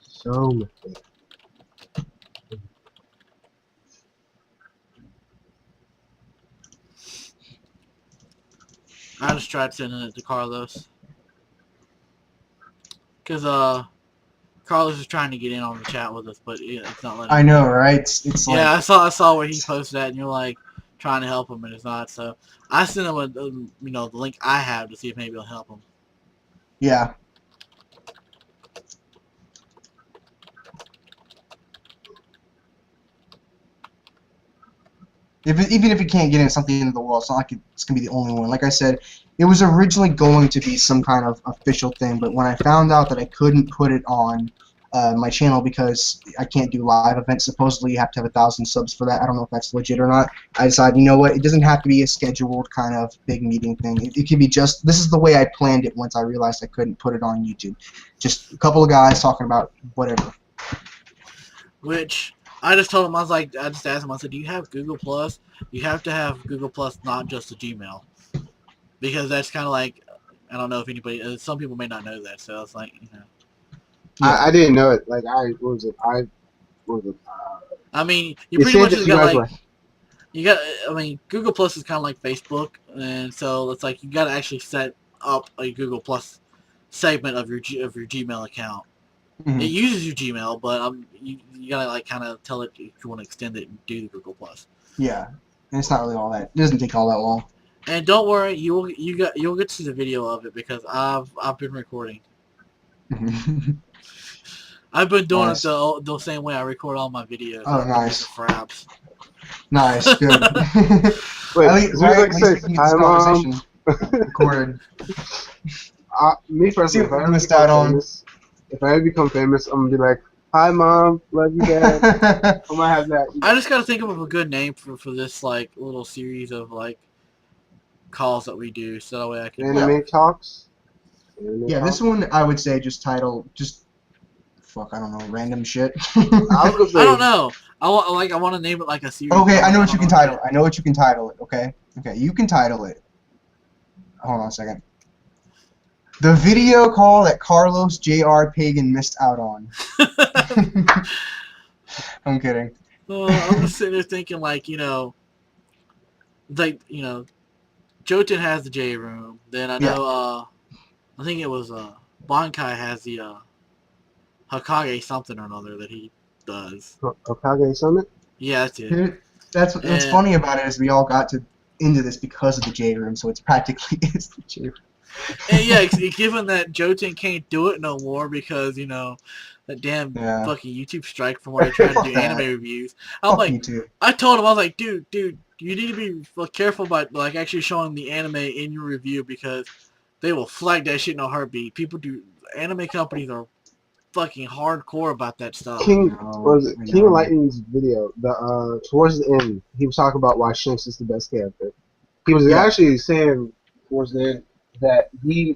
Speaker 1: So much better.
Speaker 2: I just tried sending it to Carlos. Because, Carlos is trying to get in on the chat with us, but it's not letting
Speaker 3: I know, right? It's like...
Speaker 2: Yeah, I saw where he posted that, and you're like, trying to help him, and it's not, so... I sent him the link I have to see if maybe it'll help him.
Speaker 3: Yeah. Even if you can't get in something into the wall, it's not like it's going to be the only one. Like I said, it was originally going to be some kind of official thing, but when I found out that I couldn't put it on my channel because I can't do live events, supposedly you have to have 1,000 subs for that. I don't know if that's legit or not. I decided, you know what, it doesn't have to be a scheduled kind of big meeting thing. It can be just, this is the way I planned it once I realized I couldn't put it on YouTube. Just a couple of guys talking about whatever.
Speaker 2: Which... I just told him, I just asked him, I said, do you have Google Plus? You have to have Google Plus, not just a Gmail. Because that's kind of like, I don't know if anybody, some people may not know that, so I was like, you know.
Speaker 1: Yeah. I didn't know it. Like,
Speaker 2: I mean, you pretty much just got like, I mean, Google Plus is kind of like Facebook, and so it's like, you got to actually set up a Google Plus segment of your Gmail account. Mm-hmm. It uses your Gmail, but you gotta like kind of tell it if you want to extend it and do the Google Plus.
Speaker 3: Yeah, and it's not really all that. It doesn't take all that long.
Speaker 2: And don't worry, you'll get to see the video of it because I've been recording. I've been doing it the same way I record all my videos.
Speaker 3: Oh, nice.
Speaker 2: Fraps.
Speaker 3: Nice, good.
Speaker 1: Wait,
Speaker 3: at least we can get this conversation recorded.
Speaker 1: Me personally, if I ever become famous, I'm gonna be like, "Hi, Mom, love you, Dad." I might have that.
Speaker 2: I just gotta think of a good name for this like little series of like calls that we do, so that way I can.
Speaker 1: Anime talks.
Speaker 3: Yeah, this one I would say just fuck, I don't know, random shit.
Speaker 1: I was gonna say,
Speaker 2: I don't know. I want to name it like a series.
Speaker 3: Okay, I know what you
Speaker 2: don't
Speaker 3: can title it. I know what you can title it, okay? Okay, you can title it. Hold on a second. The video call that Carlos J.R. Pagan missed out on. I'm kidding.
Speaker 2: I'm just sitting there thinking, like, Jotun has the J room. Then I know, I think it was Bankai has the Hokage something or another that he does.
Speaker 1: Hokage Summit?
Speaker 2: Yeah, that's it.
Speaker 3: Dude, what's funny about it is we all got into this because of the J room, so it's practically it's the J room.
Speaker 2: And yeah, given that Jotun can't do it no more because, that damn fucking YouTube strike from when I tried to do anime reviews. I'm like, I told him, I was like, dude, you need to be careful about like actually showing the anime in your review because they will flag that shit in a heartbeat. Anime companies are fucking hardcore about that stuff.
Speaker 1: King Lightning's video, towards the end, he was talking about why Shanks is the best character. He was actually saying towards the end that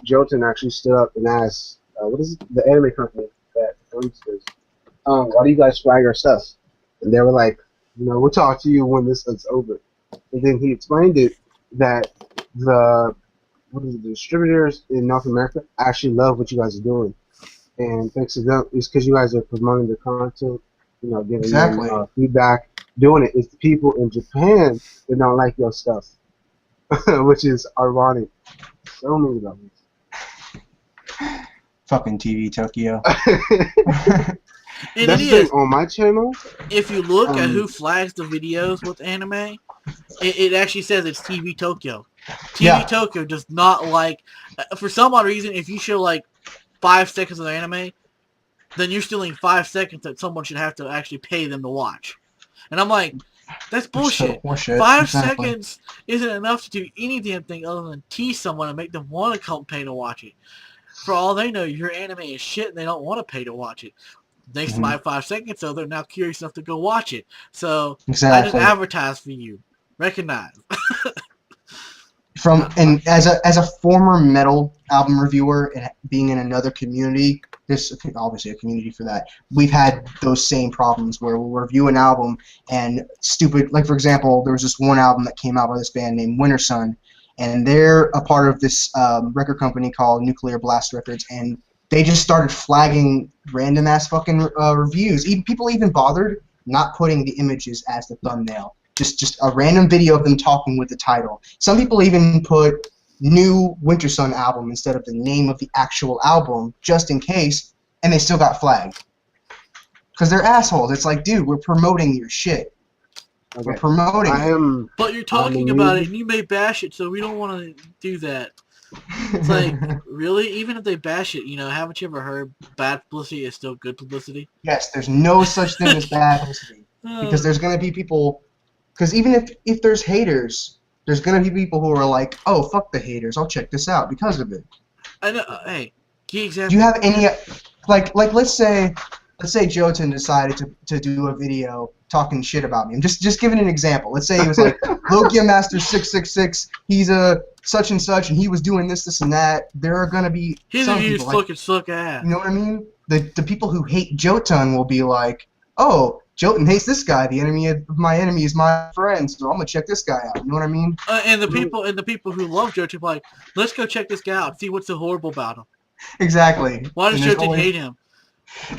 Speaker 1: Jotun actually stood up and asked, what is it, the anime company that owns this, why do you guys flag our stuff? And they were like, we'll talk to you when this is over. And then he explained it that the distributors in North America actually love what you guys are doing. And thanks to them, it's because you guys are promoting the content, giving them feedback, doing it. It's the people in Japan that don't like your stuff, which is ironic. So many levels.
Speaker 3: Fucking TV Tokyo.
Speaker 2: And
Speaker 1: that's the thing on my channel.
Speaker 2: If you look at who flags the videos with anime, it actually says it's TV Tokyo. TV Tokyo does not like, for some odd reason, if you show like 5 seconds of the anime, then you're stealing 5 seconds that someone should have to actually pay them to watch. And I'm like, that's bullshit. 5 seconds isn't enough to do any damn thing other than tease someone and make them want to pay to watch it. For all they know, your anime is shit and they don't want to pay to watch it. Thanks to my 5 seconds, so they're now curious enough to go watch it. So I just advertise for you. Recognize.
Speaker 3: As a former metal album reviewer and being in another community, there's obviously a community for that. We've had those same problems where we'll review an album and stupid, like for example, there was this one album that came out by this band named Winter Sun, and they're a part of this record company called Nuclear Blast Records, and they just started flagging random ass fucking reviews. People even bothered not putting the images as the thumbnail. Just a random video of them talking with the title. Some people even put new Winter Sun album instead of the name of the actual album, just in case, and they still got flagged. Because they're assholes. It's like, dude, we're promoting your shit. Okay. We're promoting it.
Speaker 2: But you're talking about it, and you may bash it, so we don't want to do that. It's like, really? Even if they bash it, haven't you ever heard bad publicity is still good publicity?
Speaker 3: Yes, there's no such thing as bad publicity. Because there's going to be people... Because even if there's haters, there's going to be people who are like, oh, fuck the haters, I'll check this out because of it.
Speaker 2: I know. Hey, key example.
Speaker 3: Do you have any... Like let's say Jotun decided to do a video talking shit about me. I'm just giving an example. Let's say he was like, Logia Master 666, he's a such and such, and he was doing this, and that. There are going to be some people
Speaker 2: fucking suck ass.
Speaker 3: You know what I mean? The people who hate Jotun will be like, oh, Jotun hates this guy. The enemy of my enemy is my friend, so I'm gonna check this guy out. You know what I mean?
Speaker 2: And the people who love Jotun are like, let's go check this guy out. See what's so horrible about him.
Speaker 3: Exactly.
Speaker 2: Why does Jotun hate him?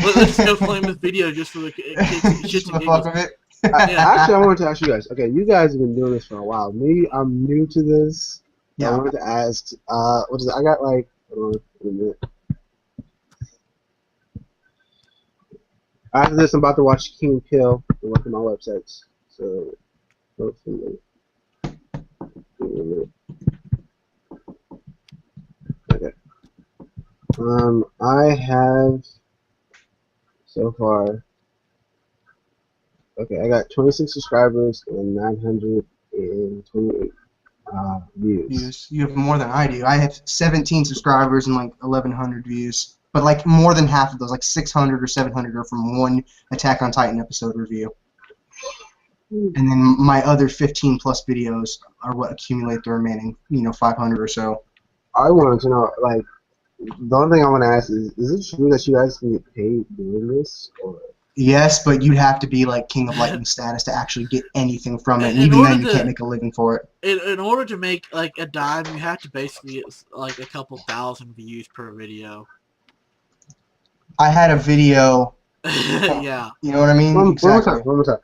Speaker 2: Let's go flame this video just for the shits and giggles.
Speaker 1: Actually, I wanted to ask you guys. Okay, you guys have been doing this for a while. Me, I'm new to this. Yeah. I wanted to ask. What is it? I got like. Hold on a minute. After this, I'm about to watch King Kill and look at my websites. So, okay. I have so far. Okay, I got 26 subscribers and 928 views.
Speaker 3: You have more than I do. I have 17 subscribers and like 1,100 views. But like more than half of those, like 600 or 700, are from one Attack on Titan episode review. And then my other 15 plus videos are what accumulate the remaining, 500 or so.
Speaker 1: I wanted to know, like, The only thing I want to ask is it true that you guys can get paid doing this? Or
Speaker 3: Yes, but you'd have to be like King of Lightning status to actually get anything from it, and
Speaker 2: in
Speaker 3: even
Speaker 2: order
Speaker 3: then, you can't
Speaker 2: to
Speaker 3: make a living for it.
Speaker 2: in order to make like a dime, you have to basically get like a couple thousand views per video.
Speaker 3: I had a video.
Speaker 2: Yeah.
Speaker 3: You know what I mean?
Speaker 1: one more time,
Speaker 3: Exactly.
Speaker 1: one more time.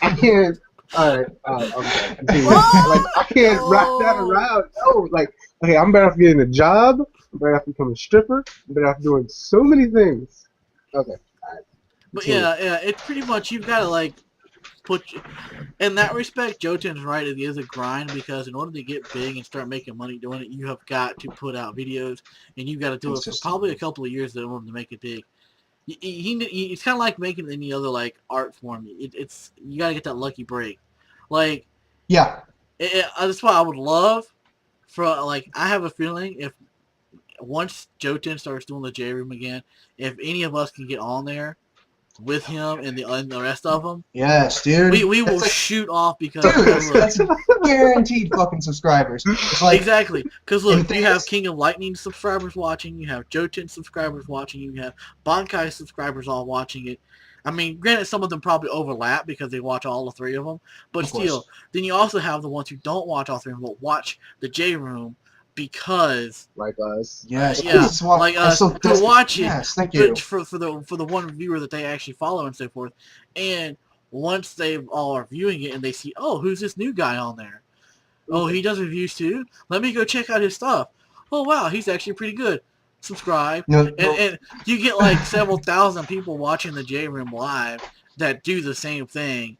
Speaker 1: I can't. All right, I'm sorry. Continue. Like I can't wrap that
Speaker 2: Oh!
Speaker 1: around. No, like okay, I'm better off getting a job. I'm better off becoming a stripper. I'm better off doing so many things. Okay, all right,
Speaker 2: But
Speaker 1: continue.
Speaker 2: yeah, it's pretty much you've got to like put in that respect. Jotun's right. It is a grind because in order to get big and start making money doing it, you have got to put out videos, and you've got to do it for probably a
Speaker 3: Consistently.
Speaker 2: couple of years in order to make it big. It's kind of like making any other like art form. It's you got to get that lucky break. Like
Speaker 3: Yeah.
Speaker 2: that's why I would love for like I have a feeling if once Jotun starts doing the J room again, if any of us can get on there with him and the rest of them,
Speaker 3: Yes, dude.
Speaker 2: we will
Speaker 3: That's like,
Speaker 2: shoot off because
Speaker 3: dude,
Speaker 2: because look,
Speaker 3: that's guaranteed fucking subscribers. It's like,
Speaker 2: exactly because
Speaker 3: and the
Speaker 2: look,
Speaker 3: thing
Speaker 2: you have
Speaker 3: is,
Speaker 2: King of Lightning subscribers watching, you have Jotun subscribers watching, you have Bankai subscribers all watching it. I mean, granted, some of them probably overlap because they watch all the three of them, but
Speaker 3: of
Speaker 2: still,
Speaker 3: course.
Speaker 2: then you also have the ones who don't watch all three of them but watch the J room because
Speaker 1: Like us.
Speaker 3: Yes,
Speaker 2: yeah,
Speaker 3: this is what
Speaker 2: like
Speaker 3: I'm
Speaker 2: us
Speaker 3: so
Speaker 2: who
Speaker 3: desperate.
Speaker 2: watch it,
Speaker 3: Yes, thank
Speaker 2: but
Speaker 3: you.
Speaker 2: for the one viewer that they actually follow and so forth, and once they all are viewing it and they see, oh, who's this new guy on there? Oh, he does reviews too. Let me go check out his stuff. Oh wow, he's actually pretty good. Subscribe,
Speaker 3: No,
Speaker 2: and you get like several thousand people watching the J Room live that do the same thing.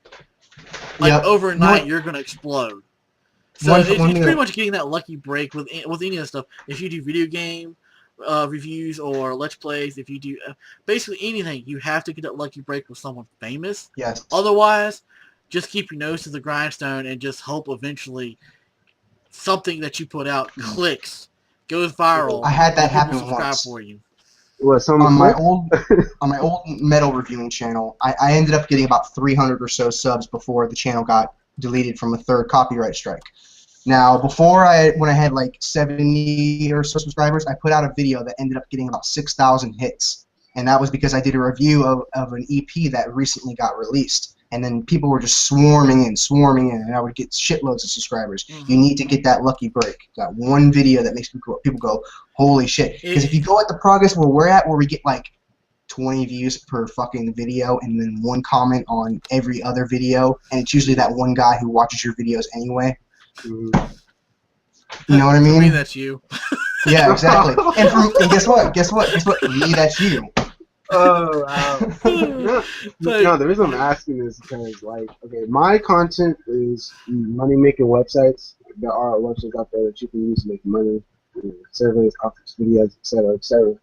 Speaker 2: Like
Speaker 3: yep. You know
Speaker 2: overnight,
Speaker 3: what?
Speaker 2: you're gonna explode. So
Speaker 3: One
Speaker 2: it's
Speaker 3: thing
Speaker 2: pretty
Speaker 3: that
Speaker 2: much getting that lucky break with any of the stuff. If you do video game reviews or let's plays, if you do basically anything, you have to get that lucky break with someone famous.
Speaker 3: yes.
Speaker 2: Otherwise, just keep your nose to the grindstone and just hope eventually something that you put out clicks, goes viral,
Speaker 3: I had that
Speaker 2: and people
Speaker 3: happen
Speaker 2: subscribe
Speaker 3: once
Speaker 2: for you.
Speaker 1: What? Some
Speaker 3: on my
Speaker 1: clip?
Speaker 3: old on my old metal reviewing channel. I ended up getting about 300 or so subs before the channel got deleted from a third copyright strike. Now, when I had like 70 or so subscribers, I put out a video that ended up getting about 6,000 hits, and that was because I did a review of an EP that recently got released. And then people were just swarming in, and I would get shitloads of subscribers. You need to get that lucky break, that one video that makes people go, holy shit. Because if you go at the progress where we're at, where we get like 20 views per fucking video and then one comment on every other video, and it's usually that one guy who watches your videos anyway.
Speaker 1: Mhm.
Speaker 3: You know what I
Speaker 2: For me,
Speaker 3: mean?
Speaker 2: that's you.
Speaker 3: Yeah, exactly. And guess what? For me, that's you.
Speaker 1: Oh wow. No,
Speaker 2: Like,
Speaker 1: no, the reason I'm asking is because like, okay, my content is money making websites. There are websites out there that you can use to make money, surveys, office videos, etc., etc.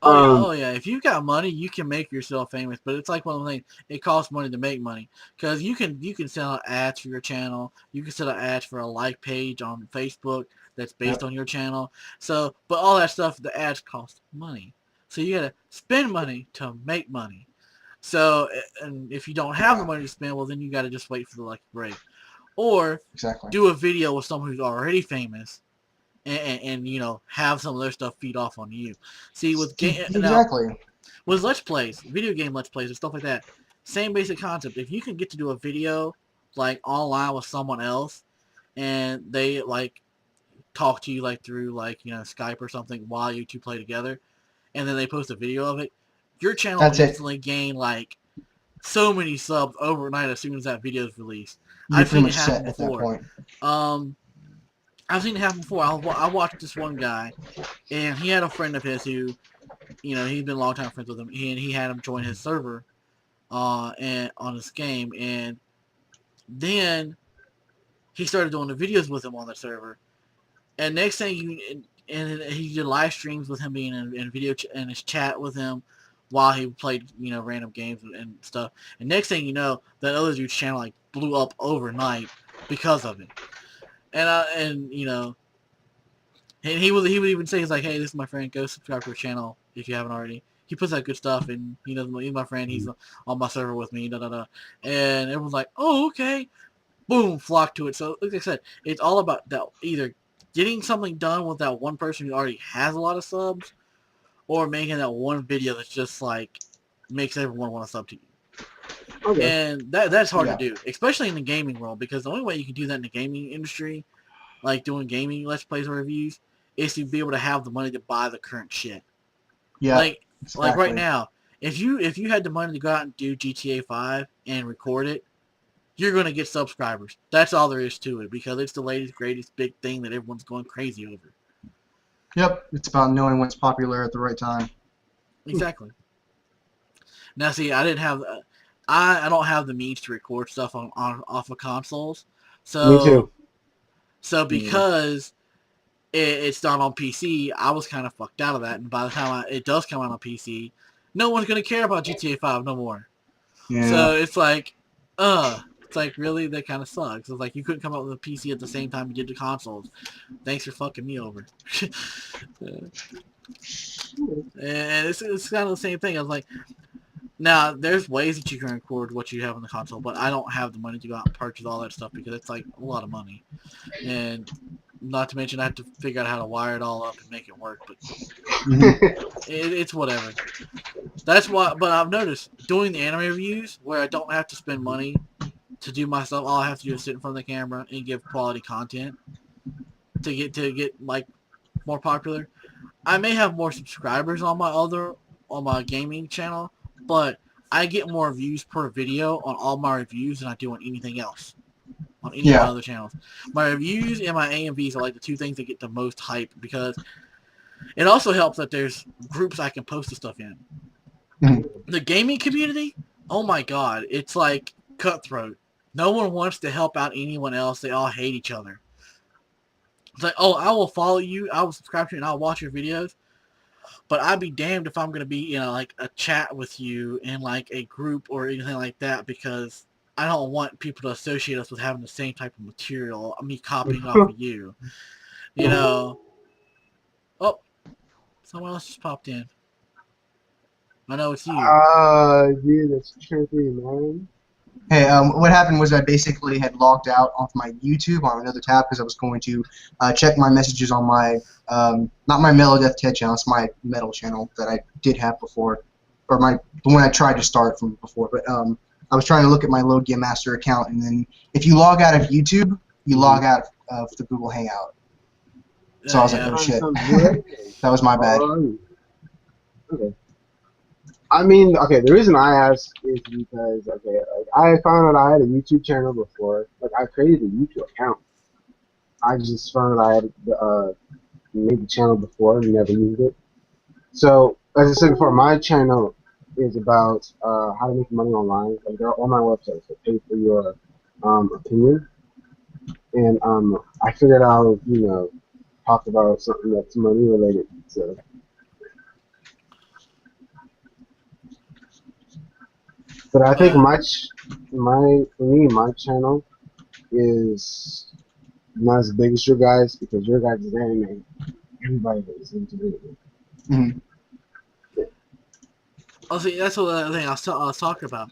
Speaker 2: oh yeah. If you've got money, you can make yourself famous. But it's like one of the things. It costs money to make money because you can sell out ads for your channel. You can sell out ads for a like page on Facebook that's based on your channel. So, but all that stuff, the ads cost money. So you gotta spend money to make money. So, and if you don't have the money to spend, well, then you gotta just wait for the lucky break, or
Speaker 3: Exactly.
Speaker 2: do a video with someone who's already famous and you know have some of their stuff feed off on you. See with game now
Speaker 3: Exactly.
Speaker 2: with let's plays, video game let's plays and stuff like that, same basic concept. If you can get to do a video like online with someone else and they like talk to you like through like you know Skype or something while you two play together, and then they post a video of it, your channel will
Speaker 3: That's it.
Speaker 2: instantly gain like so many subs overnight as soon as that video is released.
Speaker 3: You're
Speaker 2: I've
Speaker 3: pretty
Speaker 2: seen it
Speaker 3: much
Speaker 2: happen
Speaker 3: set at that
Speaker 2: before.
Speaker 3: point.
Speaker 2: Um, I've seen it happen before. I watched this one guy, and he had a friend of his who, you know, he's been longtime friends with him, and he had him join his server, and on his game, and then he started doing the videos with him on the server, and next thing and he did live streams with him being in video in his chat with him while he played you know random games and stuff, and next thing you know that other dude's channel like blew up overnight because of it, and you know. And he would even say he's like, hey, this is my friend. Go subscribe to her channel if you haven't already. He puts out good stuff, and he knows he's my friend. He's on my server with me. Da da da. And everyone's like, oh okay, boom, flock to it. So like I said, it's all about that either getting something done with that one person who already has a lot of subs, or making that one video that's just like makes everyone want to sub to you.
Speaker 1: Okay.
Speaker 2: And that's hard
Speaker 3: Yeah.
Speaker 2: to do, especially in the gaming world, because the only way you can do that in the gaming industry, like doing gaming let's plays or reviews, is to be able to have the money to buy the current shit.
Speaker 3: Yeah.
Speaker 2: Like
Speaker 3: Exactly.
Speaker 2: right now, if you had the money to go out and do GTA 5 and record it, you're gonna get subscribers. That's all there is to it, because it's the latest, greatest, big thing that everyone's going crazy over.
Speaker 3: Yep. It's about knowing what's popular at the right time.
Speaker 2: Exactly. Now, see, I didn't have, I don't have the means to record stuff on off of consoles,
Speaker 1: Me too.
Speaker 2: so because it's not on PC, I was kind of fucked out of that. And by the time it does come out on PC, no one's gonna care about GTA 5 no more.
Speaker 3: Yeah.
Speaker 2: So it's like, really, that kind of sucks. It's like you couldn't come out with a PC at the same time you did the consoles. Thanks for fucking me over. And it's kind of the same thing. I was like, now there's ways that you can record what you have on the console, but I don't have the money to go out and purchase all that stuff, because it's like a lot of money, and not to mention I have to figure out how to wire it all up and make it work. But it's whatever. That's why. But I've noticed doing the anime reviews where I don't have to spend money to do my stuff. All I have to do is sit in front of the camera and give quality content to get like more popular. I may have more subscribers on my gaming channel, but I get more views per video on all my reviews than I do on anything else. On any of my other channels. My reviews and my AMVs are like the two things that get the most hype, because it also helps that there's groups I can post the stuff in. The gaming community, oh my god, it's like cutthroat. No one wants to help out anyone else. They all hate each other. It's like, oh, I will follow you, I will subscribe to you, and I'll watch your videos. But I'd be damned if I'm going to be in like a chat with you in like a group or anything like that, because I don't want people to associate us with having the same type of material. Me copying off of you. You know. Oh, someone else just popped in. I know it's you.
Speaker 1: Dude, that's trippy, man.
Speaker 3: Hey, what happened was I basically had logged out off my YouTube on another tab because I was going to check my messages on my, not my Melodeath Ted channel, it's my metal channel that I did have before, or the one I tried to start from before, but I was trying to look at my Load Game Master account, and then if you log out of YouTube, you log out of the Google Hangout. So I was like, oh shit, that was my bad.
Speaker 1: Okay. I mean, okay, the reason I asked is because, okay, like, I found out I had a YouTube channel before. Like, I created a YouTube account. I just found out I had made the channel before and never used it. So, as I said before, my channel is about how to make money online. Like, they're on my website, so pay for your opinion. And I figured I would, talk about something that's money related. So. But I think my channel is not as big as your guys, because your guys is anime. Everybody is into it.
Speaker 3: Mm-hmm.
Speaker 2: Yeah. Oh, see, that's what the thing I was talking about.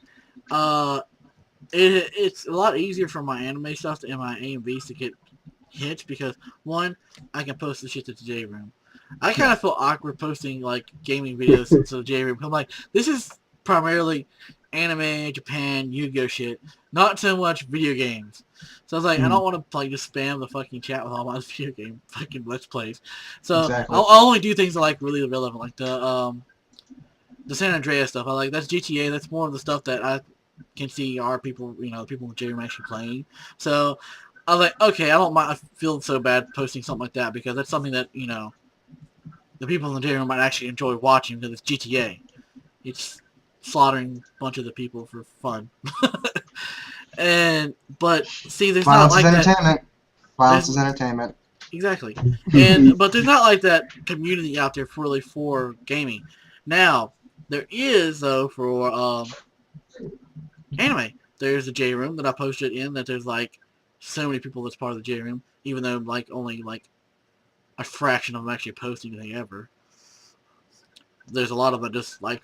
Speaker 2: It's a lot easier for my anime stuff and my AMVs to get hits, because one, I can post the shit to the J room. I kind of feel awkward posting like gaming videos to the J room. I'm like, this is primarily anime, Japan, Yu-Gi-Oh shit, not so much video games. So I was like, I don't want to like just spam the fucking chat with all my video game fucking let's plays. So
Speaker 3: Exactly.
Speaker 2: I'll only do things that like really relevant, like the San Andreas stuff. I like that's GTA. That's more of the stuff that I can see are people, people in J-Room actually playing. So I was like, okay, I don't mind. I feel so bad posting something like that, because that's something that the people in the J-Room might actually enjoy watching, because it's GTA. It's slaughtering a bunch of the people for fun. But see, there's
Speaker 3: Violence
Speaker 2: not like
Speaker 3: is entertainment.
Speaker 2: that.
Speaker 3: Violence is entertainment.
Speaker 2: Exactly. But there's not like that community out there really for gaming. Now, there is though for anime. There's a J room that I posted in that there's like so many people that's part of the J room, even though like only like a fraction of them actually post anything ever. There's a lot of them just like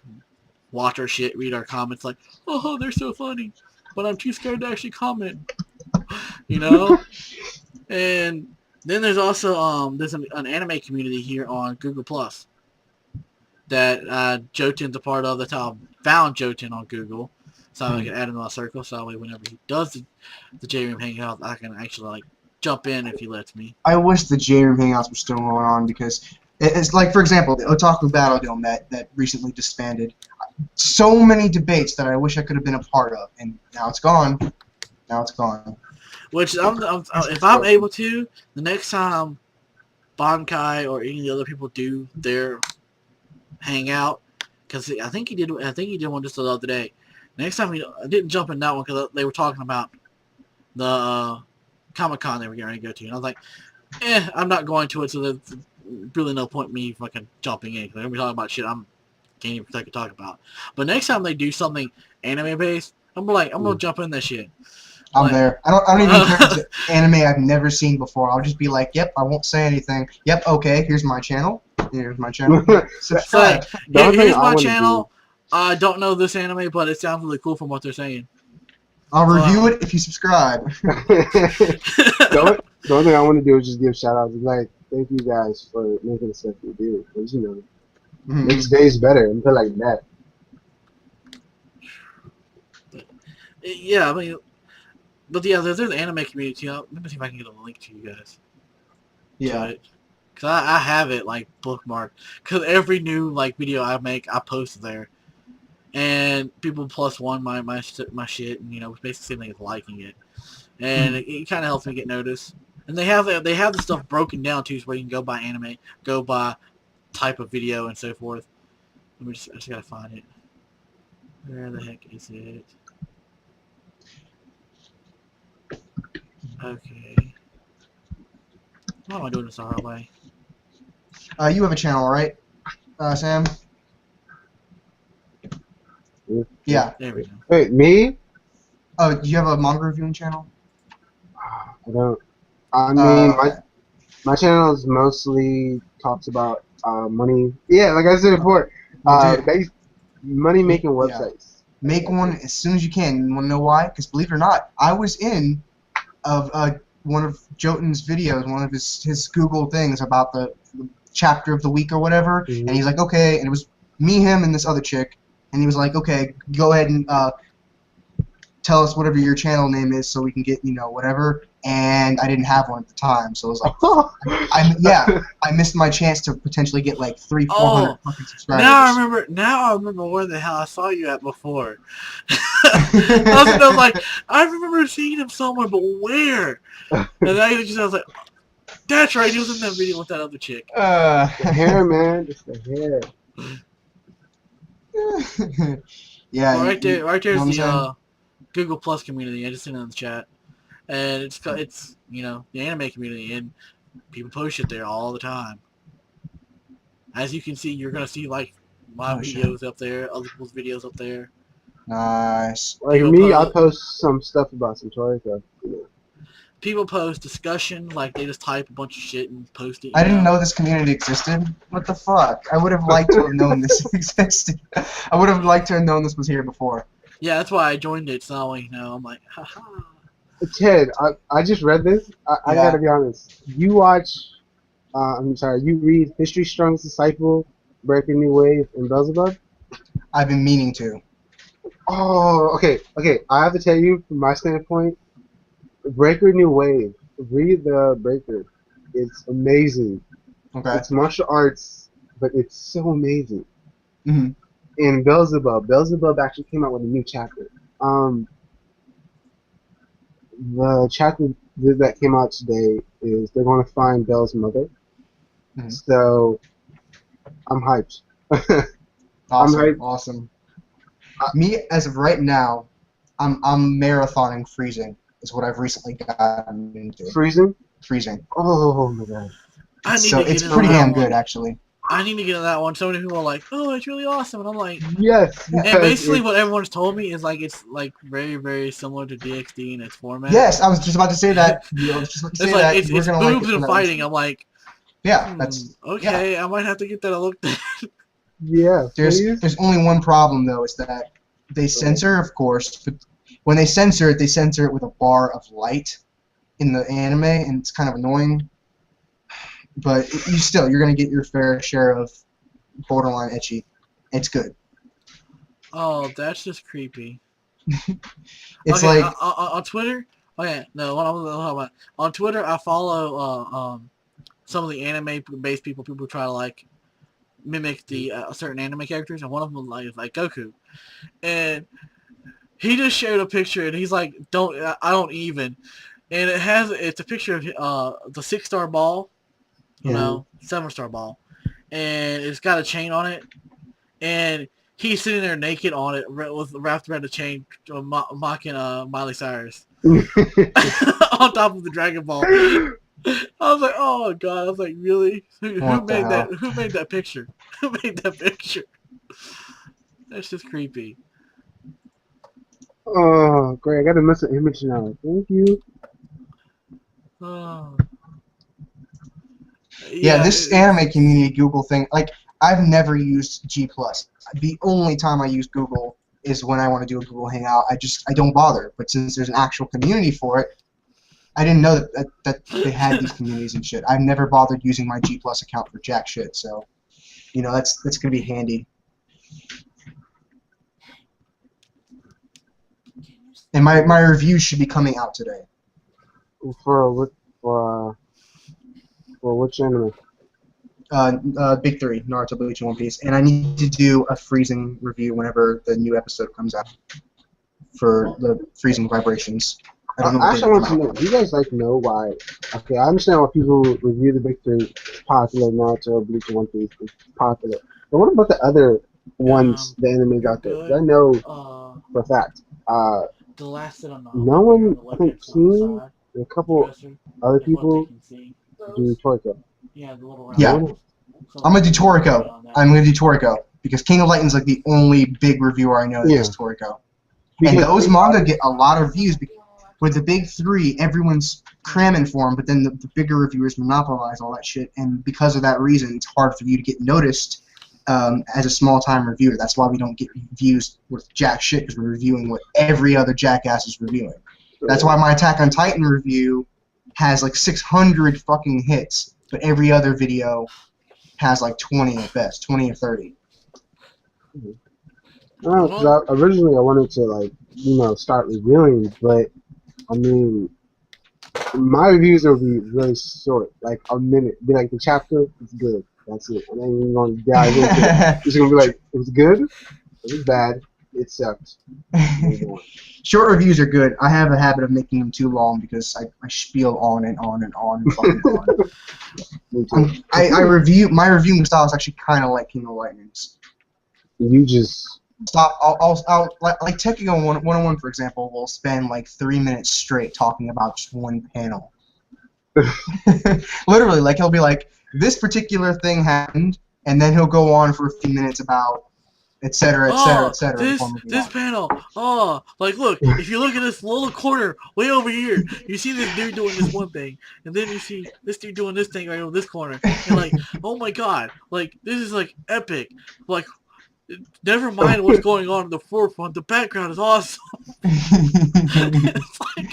Speaker 2: watch our shit, read our comments, like, oh, they're so funny, but I'm too scared to actually comment. And Then there's also there's an anime community here on Google Plus that Jotun's a part of. That's how I found Jotun on Google, so I can add him to my circle. So that way, whenever he does the J Room Hangout, I can actually like jump in if he lets me.
Speaker 3: I wish the J Room Hangouts were still going on because it's like, for example, the Otaku Battle Dome that recently disbanded. So many debates that I wish I could have been a part of, and now it's gone. Now it's gone.
Speaker 2: Which if I'm able to, the next time Bankai or any of the other people do their hangout, because I think he did one just the other day. Next time I didn't jump in that one because they were talking about the Comic-Con they were getting ready to go to, and I was like, I'm not going to it, so there's really no point in me fucking jumping in because they're gonna be talking about shit I'm can't even fucking talk about. But next time they do something anime based, I'm gonna jump in that shit.
Speaker 3: I'm there. I don't even care if it's anime I've never seen before. I'll just be like, yep, I won't say anything. Yep, okay, here's my channel. Here's my channel. Subscribe.
Speaker 2: Here's my channel. I don't know this anime, but it sounds really cool from what they're saying.
Speaker 3: I'll review it if you subscribe.
Speaker 1: The only thing I want to do is just give shout outs. Like, thank you guys for making the stuff you do. Because, you know, makes days better and feel like that.
Speaker 2: Yeah, I mean, but yeah, there's an anime community. Let me see if I can get a link to you guys.
Speaker 3: Yeah.
Speaker 2: Because I have it, like, bookmarked. Because every new, like, video I make, I post there. And people +1 my shit, and, you know, basically same thing as liking it. And it kind of helps me get noticed. And they have the stuff broken down, too, so where you can go by anime, go by type of video, and so forth. I just gotta find it. Where the heck is it? Okay. Why am I doing this the hard way?
Speaker 3: You have a channel, right, Sam? Yeah.
Speaker 2: There we go.
Speaker 1: Wait, me?
Speaker 3: Oh, do you have a manga reviewing channel?
Speaker 1: I don't. I mean, my channel is mostly talks about money. Yeah, like I said before, money making websites.
Speaker 3: Yeah. Make one as soon as you can. You want to know why? Because believe it or not, I was in one of Jotun's videos, one of his Google things about the chapter of the week or whatever, and he's like, okay, and it was me, him, and this other chick, and he was like, okay, go ahead and tell us whatever your channel name is so we can get, you know, whatever, and I didn't have one at the time, so I was like, I missed my chance to potentially get like 300-400 fucking subscribers.
Speaker 2: Now I remember where the hell I saw you at before. I was like, I remember seeing him somewhere, but where? And I was like, that's right, he was in that video with that other chick.
Speaker 1: The hair, man, just the hair.
Speaker 3: Yeah.
Speaker 2: Well, right there's the Google Plus community. I just seen it in the chat, and it's you know, the anime community, and people post shit there all the time. As you can see, you're gonna see like my videos up there, other people's videos up there.
Speaker 3: Nice.
Speaker 1: Like me, I post some stuff about some toy stuff.
Speaker 2: People post discussion, like they just type a bunch of shit and post it.
Speaker 3: I didn't know this community existed. What the fuck? I would have liked to have known this existed. I would have liked to have known this was here before.
Speaker 2: Yeah, that's why I joined it, so you know, I'm like, haha.
Speaker 1: Ted, I just read this. I gotta be honest. You watch, you read History Strong's Disciple, Breaking New Wave, and Beelzebub?
Speaker 3: I've been meaning to.
Speaker 1: Oh, okay. I have to tell you, from my standpoint, Breaker New Wave. Read the Breaker. It's amazing.
Speaker 3: Okay.
Speaker 1: It's martial arts, but it's so amazing.
Speaker 3: Mm-hmm.
Speaker 1: And Beelzebub actually came out with a new chapter. The chapter that came out today is they're going to find Belle's mother. Mm-hmm. So I'm hyped.
Speaker 3: Awesome. Me, as of right now, I'm marathoning Freezing. Is what I've recently gotten into.
Speaker 1: Freezing?
Speaker 3: Freezing.
Speaker 1: Oh my god.
Speaker 3: It's pretty damn good, actually.
Speaker 2: I need to get into that one. So many people are like, "Oh, it's really awesome," and I'm like,
Speaker 1: "Yes."
Speaker 2: And basically, what everyone's told me is like it's like very, very similar to DxD in its format.
Speaker 3: Yes, I was just about to say that.
Speaker 2: It's boobs and fighting. I'm like,
Speaker 3: yeah, that's
Speaker 2: okay. Yeah. I might have to get that a look.
Speaker 1: Yeah.
Speaker 3: There's only one problem though, is that they censor, of course, but when they censor it with a bar of light in the anime, and it's kind of annoying. but you're gonna get your fair share of borderline ecchi. It's good.
Speaker 2: Oh, that's just creepy.
Speaker 3: It's
Speaker 2: Okay,
Speaker 3: like
Speaker 2: on Twitter. Okay, no, what I'm talking about. On Twitter, I follow some of the anime-based people. People try to like mimic the certain anime characters, and one of them is like Goku, and he just shared a picture, and he's like, I don't even," and it's a picture of the 6-star ball,
Speaker 3: yeah.
Speaker 2: 7-star ball, and it's got a chain on it, and he's sitting there naked on it, wrapped around the chain, mocking Miley Cyrus on top of the Dragon Ball. I was like, oh god! I was like, really? Who
Speaker 3: What the
Speaker 2: made that?
Speaker 3: hell?
Speaker 2: Who made that picture? Who made that picture? That's just creepy.
Speaker 1: Oh, great! I got a missing image now. Thank you.
Speaker 2: Oh.
Speaker 3: Yeah, this anime community Google thing, like, I've never used G+. The only time I use Google is when I want to do a Google Hangout. I don't bother. But since there's an actual community for it, I didn't know that they had these communities and shit. I've never bothered using my G+ account for jack shit, so, that's going to be handy. And my review should be coming out today.
Speaker 1: For which anime?
Speaker 3: Big three, Naruto, Bleach, and One Piece. And I need to do a freezing review whenever the new episode comes out for the freezing vibrations. I don't know.
Speaker 1: Actually, I want to know. Do you guys know why? Okay, I understand why people review the big three. It's popular. Naruto, Bleach, and One Piece is popular. But what about the other ones, the animes out there? 'Cause I know for a fact.
Speaker 2: The last
Speaker 1: No one, I think, King and a couple other people do Toriko.
Speaker 2: Yeah, the little round.
Speaker 3: Yeah. I'm gonna do Toriko. Because King of Lightning's like the only big reviewer I know that does Toriko. And those manga get a lot of views. With the big three, everyone's cramming for them, but then the bigger reviewers monopolize all that shit, and because of that reason, it's hard for you to get noticed as a small-time reviewer. That's why we don't get views with jack shit, because we're reviewing what every other jackass is reviewing. That's why my Attack on Titan review has like 600 fucking hits, but every other video has like 20 at best, 20 or 30.
Speaker 1: Originally I wanted to start reviewing, but I mean, my reviews will be really short, like a minute. Be like, the chapter is good, that's it. And then you're going to dive into it. It's going to be like, it was good, it was bad, it sucked.
Speaker 3: Short reviews are good. I have a habit of making them too long because I spiel on and on and on and fucking on. My reviewing style is actually kind of like King of Lightning's.
Speaker 1: You just...
Speaker 3: Stop. I'll like Tekken 101, for example, will spend like 3 minutes straight talking about just one panel. Literally, like he'll be like, this particular thing happened, and then he'll go on for a few minutes about etc.
Speaker 2: This panel. Oh, like look, if you look at this little corner way over here, you see this dude doing this one thing, and then you see this dude doing this thing right over this corner, and like, oh my god, like this is like epic, like. Never mind what's going on in the forefront. The background is awesome.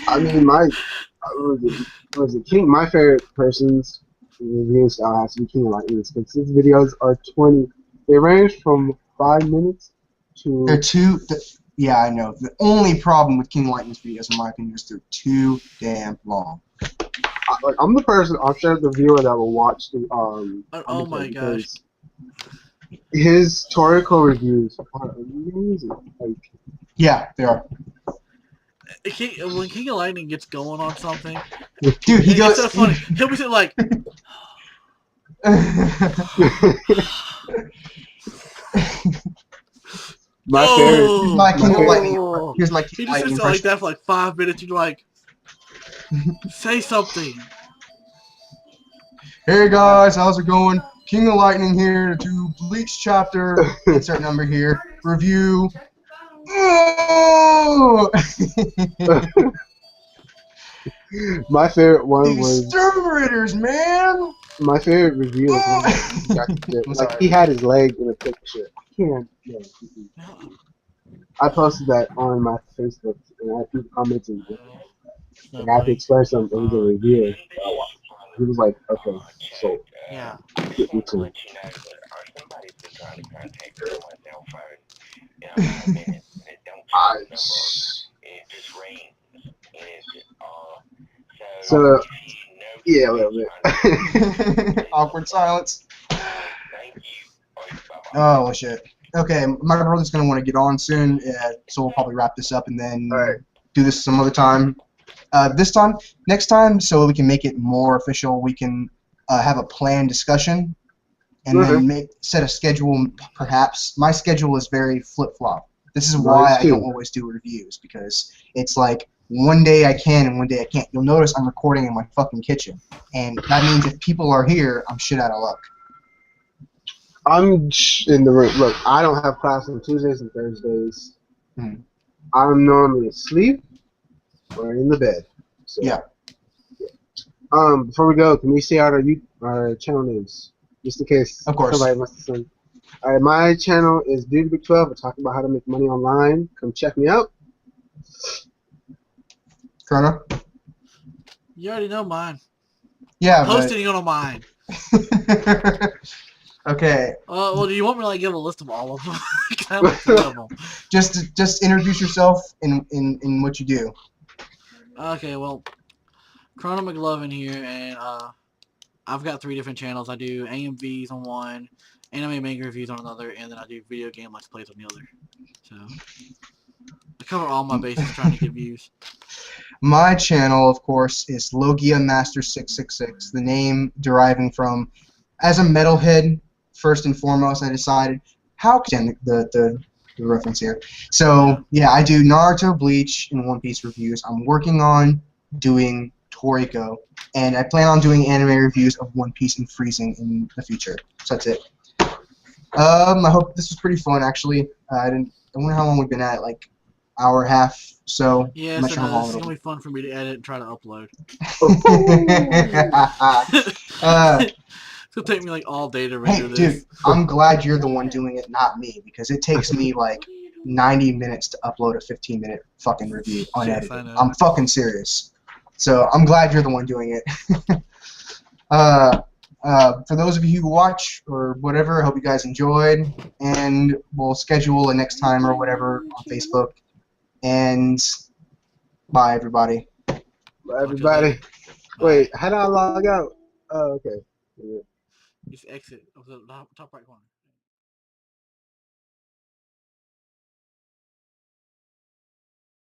Speaker 1: I mean, was it King? My favorite person's reviewing style has to be King of Lightning, because his videos are 20. They range from 5 minutes to.
Speaker 3: They're too. Yeah, I know. The only problem with King of Lightning's videos, in my opinion, is they're too damn long.
Speaker 1: I'm the person. I'm sure the viewer that will watch the.
Speaker 2: Oh my gosh.
Speaker 1: His Toriko reviews are amazing.
Speaker 3: Yeah, they are.
Speaker 2: When King of Lightning gets going on something,
Speaker 3: dude, he goes.
Speaker 2: It's so funny. He'll be like.
Speaker 1: My favorite.
Speaker 3: Here's my King of Lightning. Here's my King of Lightning.
Speaker 2: He just like that for like 5 minutes. You're like, say something.
Speaker 3: Hey guys, how's it going? King of Lightning here to do Bleach chapter, insert number here, review.
Speaker 1: My favorite one was
Speaker 3: Exterminators, man!
Speaker 1: My favorite review was like he had his leg in a picture. I posted that on my Facebook, and I had people commenting. Like, I have to explain something to the reviewer. He was like, okay, so
Speaker 2: Yeah.
Speaker 1: get me to. I, so yeah, a little bit.
Speaker 3: Awkward silence. Oh shit. Okay, my brother's gonna want to get on soon, so we'll probably wrap this up and then
Speaker 1: All right.
Speaker 3: do this some other time. Next time, so we can make it more official, we can have a planned discussion and
Speaker 1: Okay.
Speaker 3: then set a schedule. Perhaps my schedule is very flip flop. This is
Speaker 1: Mine
Speaker 3: why I
Speaker 1: too.
Speaker 3: don't always do reviews, because it's like one day I can and one day I can't. You'll notice I'm recording in my fucking kitchen, and that means if people are here, I'm shit out of luck.
Speaker 1: I'm in the room. Look, I don't have class on Tuesdays and Thursdays.
Speaker 3: Hmm.
Speaker 1: I'm normally asleep or in the bed. So,
Speaker 3: Yeah.
Speaker 1: Before we go, can we say out our channel names, just in case
Speaker 3: Of course.
Speaker 1: somebody must have seen. All right, my channel is Dude Big 12. I talk about how to make money online. Come check me out.
Speaker 3: Khrono?
Speaker 2: You already know mine.
Speaker 3: Yeah,
Speaker 2: Post it, you know mine.
Speaker 3: Okay.
Speaker 2: Well, do you want me to like give a list of all of them? I have like 3 of them.
Speaker 3: Just introduce yourself in what you do.
Speaker 2: Okay, well, Khrono Mclovin here, and I've got 3 different channels. I do AMVs on one, anime manga reviews on another, and then I do video game let's plays on the other. So I cover all my bases trying to get views.
Speaker 3: My channel, of course, is Logia Master 666. The name deriving from, as a metalhead, first and foremost, I decided how can the reference here. So yeah, I do Naruto, Bleach, and One Piece reviews. I'm working on doing Toriko, and I plan on doing anime reviews of One Piece and Freezing in the future. So that's it. I hope this was pretty fun. Actually, I wonder how long we've been at it, like hour and a half. So
Speaker 2: Yeah,
Speaker 3: I'm not
Speaker 2: so
Speaker 3: sure how
Speaker 2: no,
Speaker 3: long
Speaker 2: this is
Speaker 3: it'll
Speaker 2: gonna
Speaker 3: be.
Speaker 2: be fun for me to edit and try to upload. It's gonna take me like all day to render
Speaker 3: Hey,
Speaker 2: this.
Speaker 3: dude, I'm glad you're the one doing it, not me, because it takes me like 90 minutes to upload a 15-minute fucking review unedited.
Speaker 2: I know.
Speaker 3: I'm fucking serious. So I'm glad you're the one doing it. For those of you who watch or whatever, I hope you guys enjoyed, and we'll schedule a next time or whatever on Facebook. And bye, everybody.
Speaker 1: Bye, everybody. Wait, how do I log out? Oh, okay. Yeah.
Speaker 2: Just exit of the top right corner.